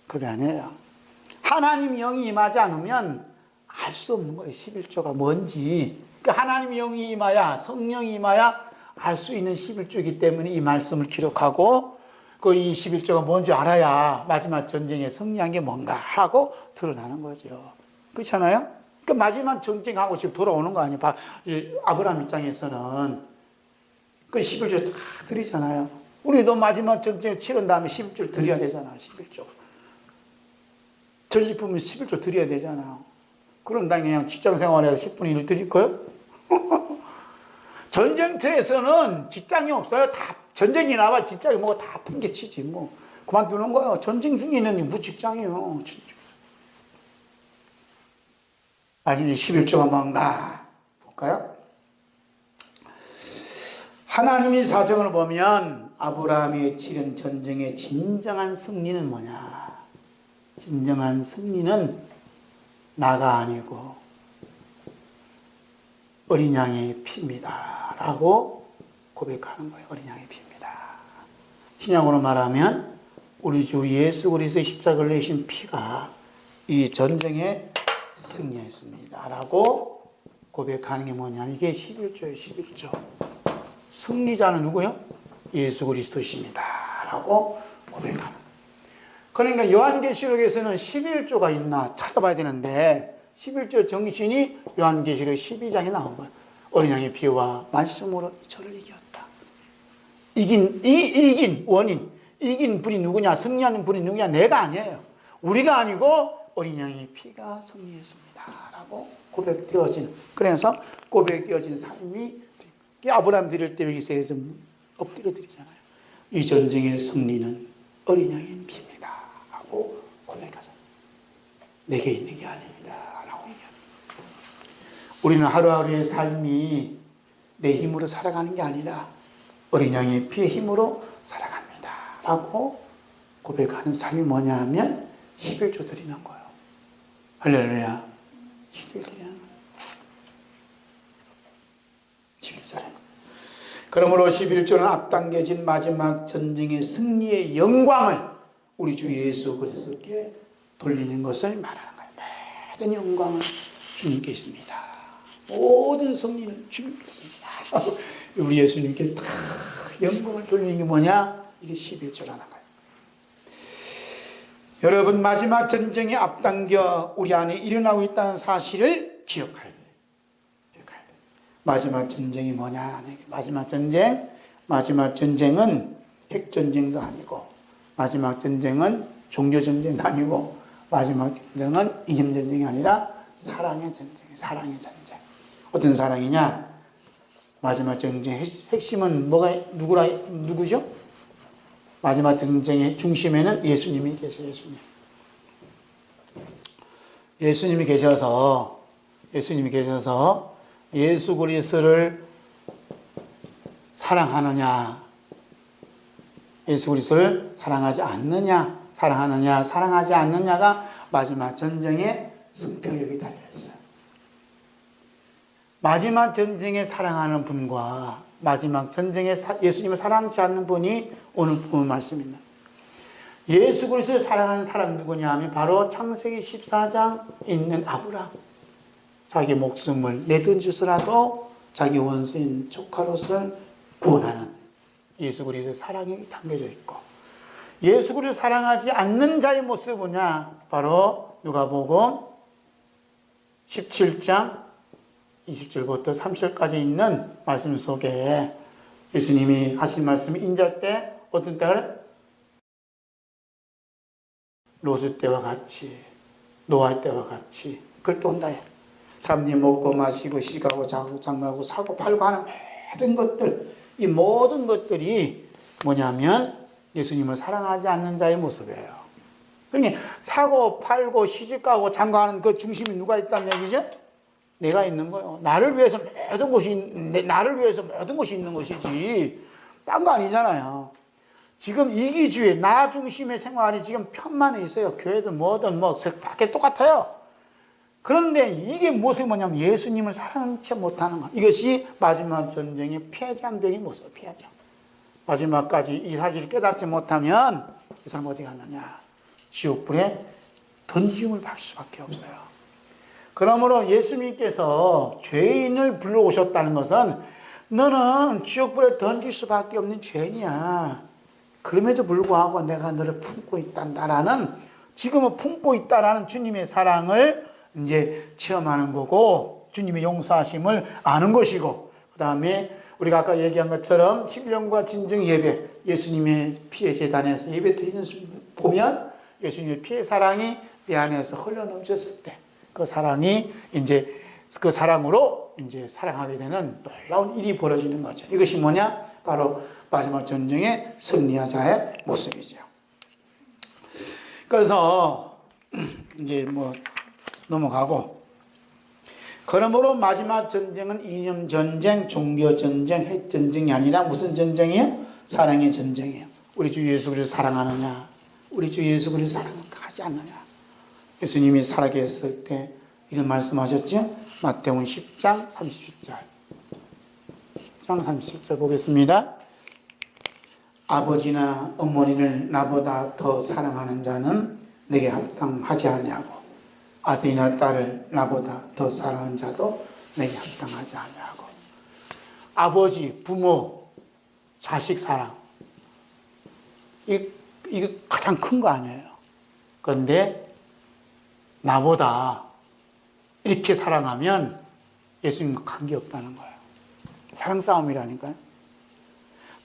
그게 아니에요. 하나님 영이 임하지 않으면 알 수 없는 거예요. 11조가 뭔지. 그러니까 하나님 영이 임하야, 성령이 임하야 알 수 있는 11조이기 때문에 이 말씀을 기록하고, 이 11조가 뭔지 알아야 마지막 전쟁에 승리한 게 뭔가 하고 드러나는 거죠. 그렇잖아요? 그러니까 마지막 전쟁하고 지금 돌아오는 거 아니에요? 아브라함 입장에서는 그 11조 다 드리잖아요. 우리도 마지막 전쟁을 치른 다음에 11조를 드려야 되잖아요. 11조. 전리품은 11조 드려야 되잖아요. 그럼 난 그냥 직장 생활에서 10분의 1을 드릴 거예요? 전쟁터에서는 직장이 없어요. 다 전쟁이 나와 직장이 뭐고 다 팽개치지 뭐. 그만두는 거예요. 전쟁 중에는 무직장이에요. 아니 11조가 뭔가 볼까요? 하나님의 사정을 보면 아브라함이 치른 전쟁의 진정한 승리는 뭐냐? 진정한 승리는 나가 아니고 어린 양의 피입니다. 라고 고백하는 거예요. 어린 양의 피입니다. 신약으로 말하면 우리 주 예수 그리스도의 십자가를 내신 피가 이 전쟁에 승리했습니다. 라고 고백하는 게 뭐냐면 이게 11조예요. 11조. 승리자는 누구요? 예수 그리스도십니다. 라고 고백하는 거예요. 그러니까 요한계시록에서는 11조가 있나 찾아봐야 되는데 11조 정신이 요한계시록 12장에 나온 거예요. 어린 양의 피와 말씀으로 저를 이겼다. 이긴 원인, 이긴 분이 누구냐, 승리하는 분이 누구냐, 내가 아니에요. 우리가 아니고 어린 양의 피가 승리했습니다. 라고 고백되어진, 그래서 고백되어진 삶이 아브라함 드릴 때 여기서 엎드려 드리잖아요. 이 전쟁의 승리는 어린 양의 피입니다. 라고 고백하잖아요. 내게 있는 게 아닙니다. 라고 얘기합니다. 우리는 하루하루의 삶이 내 힘으로 살아가는 게 아니라 어린 양의 피의 힘으로 살아갑니다. 라고 고백하는 삶이 뭐냐 하면 11조 드리는 거예요. 할렐루야. 11조 드리는 거예요. 11조 드리는 거예요. 그러므로 11조는 앞당겨진 마지막 전쟁의 승리의 영광을 우리 주 예수 그리스도께 돌리는 것을 말하는 거예요. 모든 영광은 주님께 있습니다. 모든 승리는 주님께 있습니다. 우리 예수님께 다 영광을 돌리는 게 뭐냐? 이게 11조라는 거예요. 여러분, 마지막 전쟁이 앞당겨 우리 안에 일어나고 있다는 사실을 기억해야 돼요. 마지막 전쟁이 뭐냐? 마지막 전쟁은 핵전쟁도 아니고, 마지막 전쟁은 종교전쟁도 아니고, 마지막 전쟁은 이념전쟁이 아니라 사랑의 전쟁. 어떤 사랑이냐? 마지막 전쟁의 핵심은 누구죠? 마지막 전쟁의 중심에는 예수님이 계세요. 예수님이 계셔서 예수 그리스도를 사랑하느냐, 예수 그리스도를 사랑하지 않느냐, 사랑하지 않느냐가 마지막 전쟁의 승패력이 달려있어요. 마지막 전쟁에 사랑하는 분과 마지막 전쟁에 예수님을 사랑하지 않는 분이 오늘 본 말씀입니다. 예수 그리스도를 사랑하는 사람 누구냐 하면 바로 창세기 14장 있는 아브라함. 자기 목숨을 내던져서라도 자기 원수인 조카로서 구원하는 예수 그리스도의 사랑이 담겨져 있고, 예수 그리스도를 사랑하지 않는 자의 모습은 뭐냐? 바로 누가복음 17장 20절부터 30절까지 있는 말씀 속에 예수님이 하신 말씀이 인자 때 어떤 때가 롯의 때와 같이 노아의 때와 같이 그렇게 온다. 사람들이 먹고 마시고 시가고 장가고 사고 팔고 하는 모든 것들, 이 모든 것들이 뭐냐면 예수님을 사랑하지 않는 자의 모습이에요. 그러니까 사고 팔고 시집가고 장가하는 그 중심이 누가 있다는 얘기죠? 내가 있는 거예요. 나를 위해서 모든 것이 있는 것이지 딴 거 아니잖아요. 지금 이기주의 나 중심의 생활이 지금 편만에 있어요. 교회든 뭐든 밖에 똑같아요. 그런데 이게 무엇이 뭐냐면 예수님을 사랑치 못하는 것. 이것이 마지막 전쟁의 폐장적인 모습, 피하죠. 마지막까지 이 사실을 깨닫지 못하면 이 사람 어디 갔느냐? 지옥불에 던짐을 받을 수밖에 없어요. 그러므로 예수님께서 죄인을 불러오셨다는 것은 너는 지옥불에 던질 수밖에 없는 죄인이야. 그럼에도 불구하고 내가 너를 품고 있단다라는, 지금은 품고 있다라는 주님의 사랑을 이제 체험하는 거고, 주님의 용서하심을 아는 것이고, 그 다음에 우리가 아까 얘기한 것처럼 11년과 진정 예배, 예수님의 피의 제단에서 예배 드리는 순간 보면 예수님의 피의 사랑이 내 안에서 흘러 넘쳤을 때, 그 사랑이 이제 그 사랑으로 이제 사랑하게 되는 놀라운 일이 벌어지는 거죠. 이것이 뭐냐? 바로 마지막 전쟁의 승리자의 모습이죠. 그래서 이제 넘어가고, 그러므로 마지막 전쟁은 이념 전쟁, 종교 전쟁, 핵 전쟁이 아니라 무슨 전쟁이에요? 사랑의 전쟁이에요. 우리 주 예수 그리스도 사랑하느냐? 우리 주 예수 그리스도 사랑하지 않느냐? 예수님이 살아계셨을 때 이런 말씀하셨죠? 마태복음 10장 30절. 10장 30절 보겠습니다. 아버지나 어머니를 나보다 더 사랑하는 자는 내게 합당하지 않냐고, 아들이나 딸을 나보다 더 사랑하는 자도 내게 합당하지 않냐고. 아버지, 부모, 자식 사랑, 이거 가장 큰 거 아니에요. 그런데 나보다 이렇게 사랑하면 예수님과 관계없다는 거예요. 사랑 싸움이라니까요.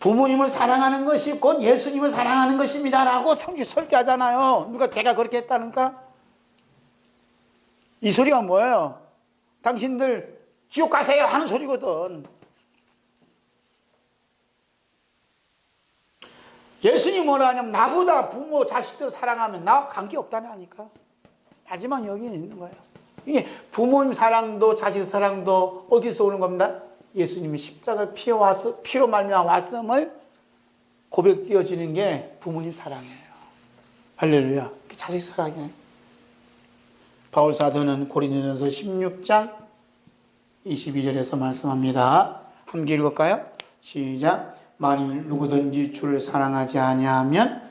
부모님을 사랑하는 것이 곧 예수님을 사랑하는 것입니다라고 성경 설교하잖아요. 누가 제가 그렇게 했다는가? 이 소리가 뭐예요? 당신들 지옥 가세요 하는 소리거든. 예수님이 뭐라 하냐면 나보다 부모, 자식들 사랑하면 나와 관계없다니까. 마지막 여기 있는 거예요. 이게 부모님 사랑도 자식 사랑도 어디서 오는 겁니다? 예수님이 십자가 피로 말미암아 왔음을 고백되어지는 게 부모님 사랑이에요. 할렐루야. 자식 사랑이에요. 바울 사도는 고린도전서 16장 22절에서 말씀합니다. 함께 읽을까요? 시작. 만일 누구든지 주를 사랑하지 아니하면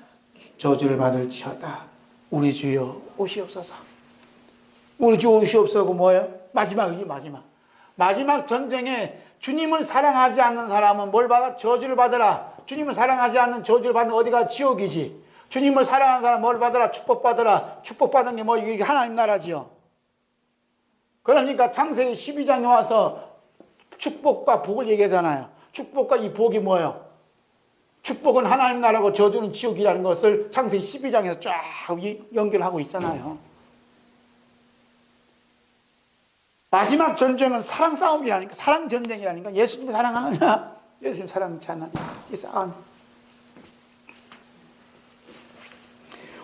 저주를 받을지어다. 우리 주여 오시옵소서. 우리 주 오시옵소서가 뭐예요? 마지막이지, 마지막. 마지막 전쟁에 주님을 사랑하지 않는 사람은 뭘 받아? 저주를 받으라. 주님을 사랑하지 않는 저주를 받는 어디가 지옥이지. 주님을 사랑하는 사람 뭘 받으라? 축복받으라. 축복받은 게 뭐 이게 하나님 나라지요. 그러니까 창세기 12장에 와서 축복과 복을 얘기하잖아요. 축복과 이 복이 뭐예요? 축복은 하나님 나라고 저주는 지옥이라는 것을 창세기 12장에서 쫙 연결하고 있잖아요. 마지막 전쟁은 사랑 싸움이라니까, 사랑 전쟁이라니까. 예수님 사랑하느냐, 예수님 사랑하지 않느냐, 이 싸움.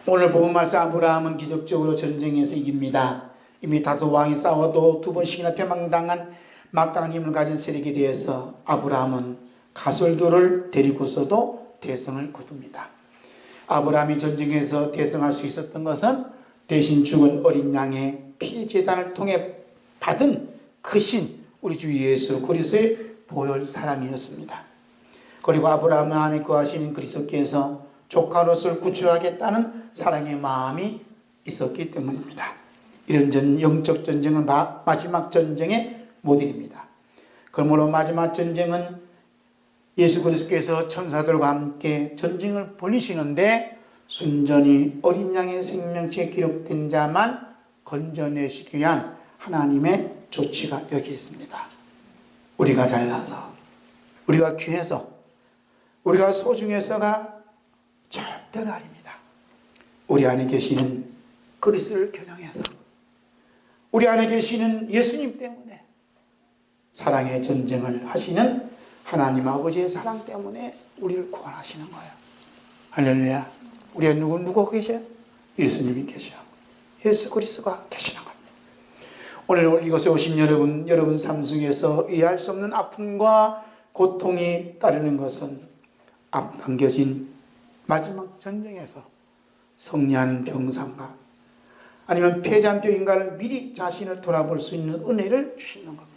오늘 본문 말씀, 아브라함은 기적적으로 전쟁에서 이깁니다. 이미 다섯 왕이 싸워도 두 번씩이나 패망당한 막강한 힘을 가진 세력에 대해서 아브라함은 가솔도를 데리고서도 대성을 거둡니다. 아브라함이 전쟁에서 대성할 수 있었던 것은 대신 죽은 어린 양의 피제단을 통해 받은 크신 우리 주 예수 그리스도의 보혈 사랑이었습니다. 그리고 아브라함 안에 거하시는 그리스도께서 조카로서 구출하겠다는 사랑의 마음이 있었기 때문입니다. 이런 영적 전쟁은 마지막 전쟁의 모델입니다. 그러므로 마지막 전쟁은 예수 그리스도께서 천사들과 함께 전쟁을 벌이시는데 순전히 어린 양의 생명체에 기록된 자만 건져내시기 위한 하나님의 조치가 여기 있습니다. 우리가 잘나서, 우리가 귀해서, 우리가 소중해서가 절대가 아닙니다. 우리 안에 계시는 그리스도를 겨냥해서, 우리 안에 계시는 예수님 때문에, 사랑의 전쟁을 하시는 하나님 아버지의 사랑 때문에 우리를 구원하시는 거예요. 할렐루야. 우리가 누구 계셔요? 예수님이 계셔. 예수 그리스도가 계시는 겁니다. 오늘 이곳에 오신 여러분 삶 속에서 이해할 수 없는 아픔과 고통이 따르는 것은 앞당겨진 마지막 전쟁에서 성리한 병상과 아니면 폐잔병 인간을 미리 자신을 돌아볼 수 있는 은혜를 주시는 겁니다.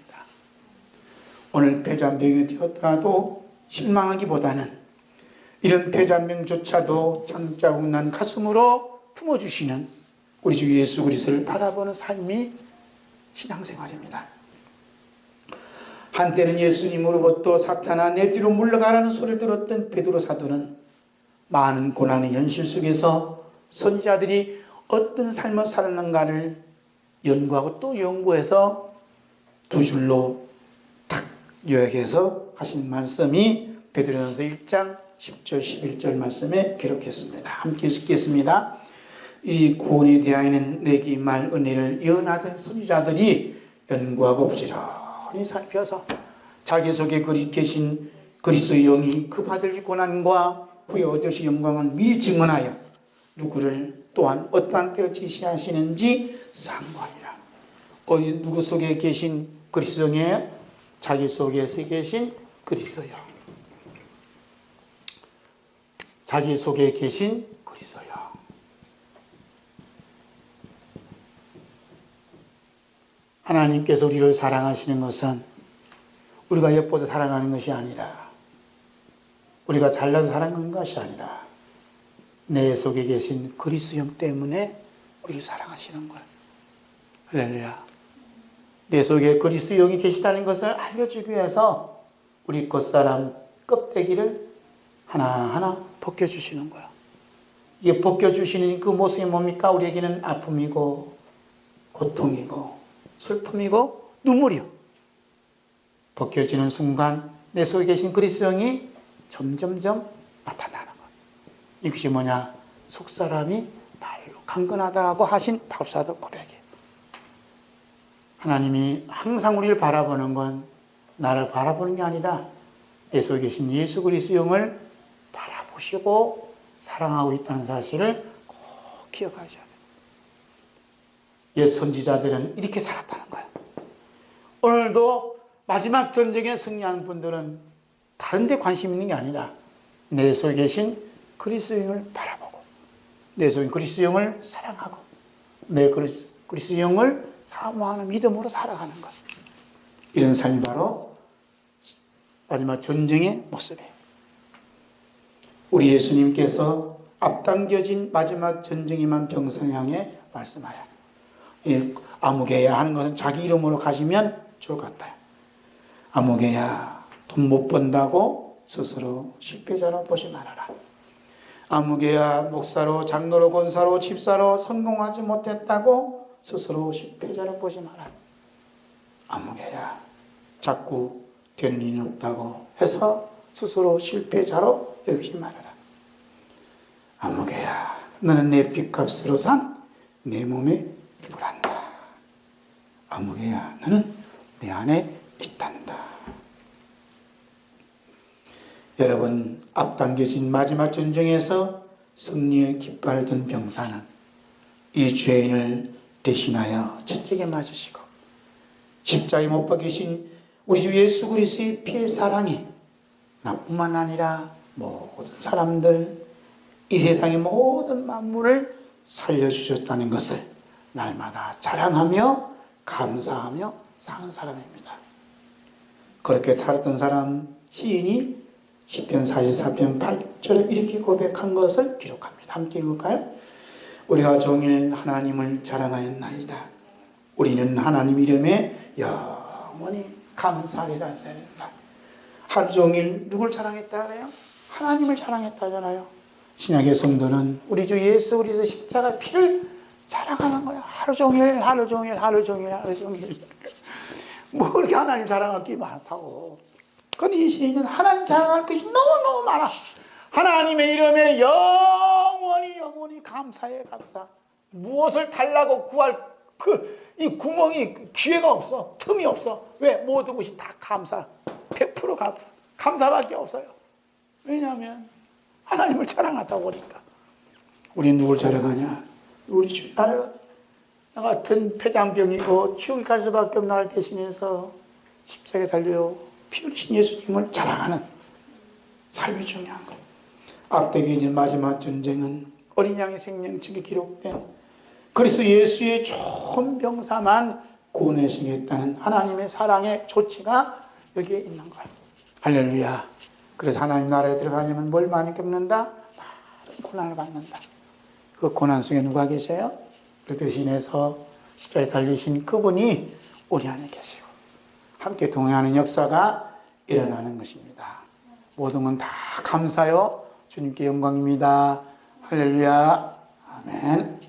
오늘 폐잔병이 되었더라도 실망하기보다는 이런 폐잔병조차도 장자국 난 가슴으로 품어주시는 우리 주 예수 그리스도를 바라보는 삶이 신앙생활입니다. 한때는 예수님으로부터 사탄아 내 뒤로 물러가라는 소리를 들었던 베드로 사도는 많은 고난의 현실 속에서 선지자들이 어떤 삶을 살았는가를 연구하고 또 연구해서 두 줄로 탁 요약해서 하신 말씀이 베드로전서 1장 10절 11절 말씀에 기록했습니다. 함께 읽겠습니다. 이 구원에 대하여는 내게 말 은혜를 예언하던 선지자들이 연구하고 부지런히 살펴서 자기 속에 계신 그리스도의 영이 그 받을 고난과 후에 얻으실 영광을 미리 증언하여 누구를 또한 어떠한 때를 지시하시는지 상고하니라. 누구 속에 계신 그리스도 영이에요? 자기 속에서 계신 그리스도 영. 자기 속에 계신 그리스도 영. 하나님께서 우리를 사랑하시는 것은 우리가 예뻐서 사랑하는 것이 아니라, 우리가 잘나서 사랑하는 것이 아니라 내 속에 계신 그리스도 영 때문에 우리를 사랑하시는 거예요. 할렐루야. 내 속에 그리스도 영이 계시다는 것을 알려주기 위해서 우리 겉사람 껍데기를 하나하나 벗겨주시는 거예요. 이게 벗겨주시는 그 모습이 뭡니까? 우리에게는 아픔이고 고통이고 슬픔이고 눈물이요. 벗겨지는 순간 내 속에 계신 그리스도 영이 점점점 나타나는 거예요. 이것이 뭐냐? 속사람이 날로 강건하다고 하신 바울사도 고백이에요. 하나님이 항상 우리를 바라보는 건 나를 바라보는 게 아니라 내 속에 계신 예수 그리스도 영을 바라보시고 사랑하고 있다는 사실을 꼭 기억하셔야 돼요. 옛 선지자들은 이렇게 살았다는 거예요. 오늘도 마지막 전쟁에 승리한 분들은 다른 데 관심 있는 게 아니라 내 속에 계신 그리스도 영을 바라보고 내 속에 그리스도 영을 사랑하고 내 그리스도 영을 사모하는 믿음으로 살아가는 것. 이런 삶이 바로 마지막 전쟁의 모습이에요. 우리 예수님께서 앞당겨진 마지막 전쟁이만 병상을 향해 말씀하여 아무개야 하는 것은 자기 이름으로 가시면 좋을 것 같아요. 아무개야 돈 못 번다고 스스로 실패자로 보지 말아라. 아무개야 목사로 장로로 권사로 집사로 성공하지 못했다고 스스로 실패자로 보지 마라. 아무개야 자꾸 될 일이 없다고 해서 스스로 실패자로 여기지 말아라. 아무개야 너는 내 핏값으로 산 내 몸에 불한다. 아무개야 너는 내 안에 있단다. 여러분, 앞당겨진 마지막 전쟁에서 승리의 깃발을 든 병사는 이 죄인을 대신하여 채찍에 맞으시고 십자가에 못 박히신 우리 주 예수 그리스도의 피의 사랑이 나뿐만 아니라 모든 사람들, 이 세상의 모든 만물을 살려주셨다는 것을 날마다 자랑하며 감사하며 사는 사람입니다. 그렇게 살았던 사람 시인이 시편 44편 8절에 이렇게 고백한 것을 기록합니다. 함께 읽을까요? 우리가 종일 하나님을 자랑하였나이다. 우리는 하나님 이름에 영원히 감사하리라 하셨습니다. 하루 종일 누굴 자랑했다 그래요? 하나님을 자랑했다잖아요. 신약의 성도는 우리 주 예수 그리스도 십자가 피를 자랑하는 거야. 하루 종일, 하루 종일, 하루 종일, 하루 종일. 뭐 그렇게 하나님 자랑할 게 많다고. 근데 이 시대는 하나님 자랑할 것이 너무너무 많아. 하나님의 이름에 영원히 감사해, 감사. 무엇을 달라고 구할 이 구멍이, 기회가 없어. 틈이 없어. 왜? 모든 것이 다 감사. 100% 감사. 감사밖에 없어요. 왜냐하면 하나님을 자랑하다 보니까. 우리 누굴 자랑하냐? 우리 주, 나 같은 폐장병이고 지옥에 갈 수밖에 없는 나를 대신해서 십자가에 달려 피 흘리신 예수님을 자랑하는 삶이 중요한 거예요. 앞뒤에 이제 마지막 전쟁은 어린 양의 생명책에 기록된 그리스도 예수의 좋은 병사만 구원에 승했다는 하나님의 사랑의 조치가 여기에 있는 거예요. 할렐루야. 그래서 하나님 나라에 들어가려면 뭘 많이 겪는다? 많은 고난을 받는다. 그 고난 속에 누가 계세요? 그 대신해서 십자가에 달리신 그분이 우리 안에 계시고 함께 동행하는 역사가 일어나는 것입니다. 모든 건 다 감사요. 주님께 영광입니다. 할렐루야. 아멘.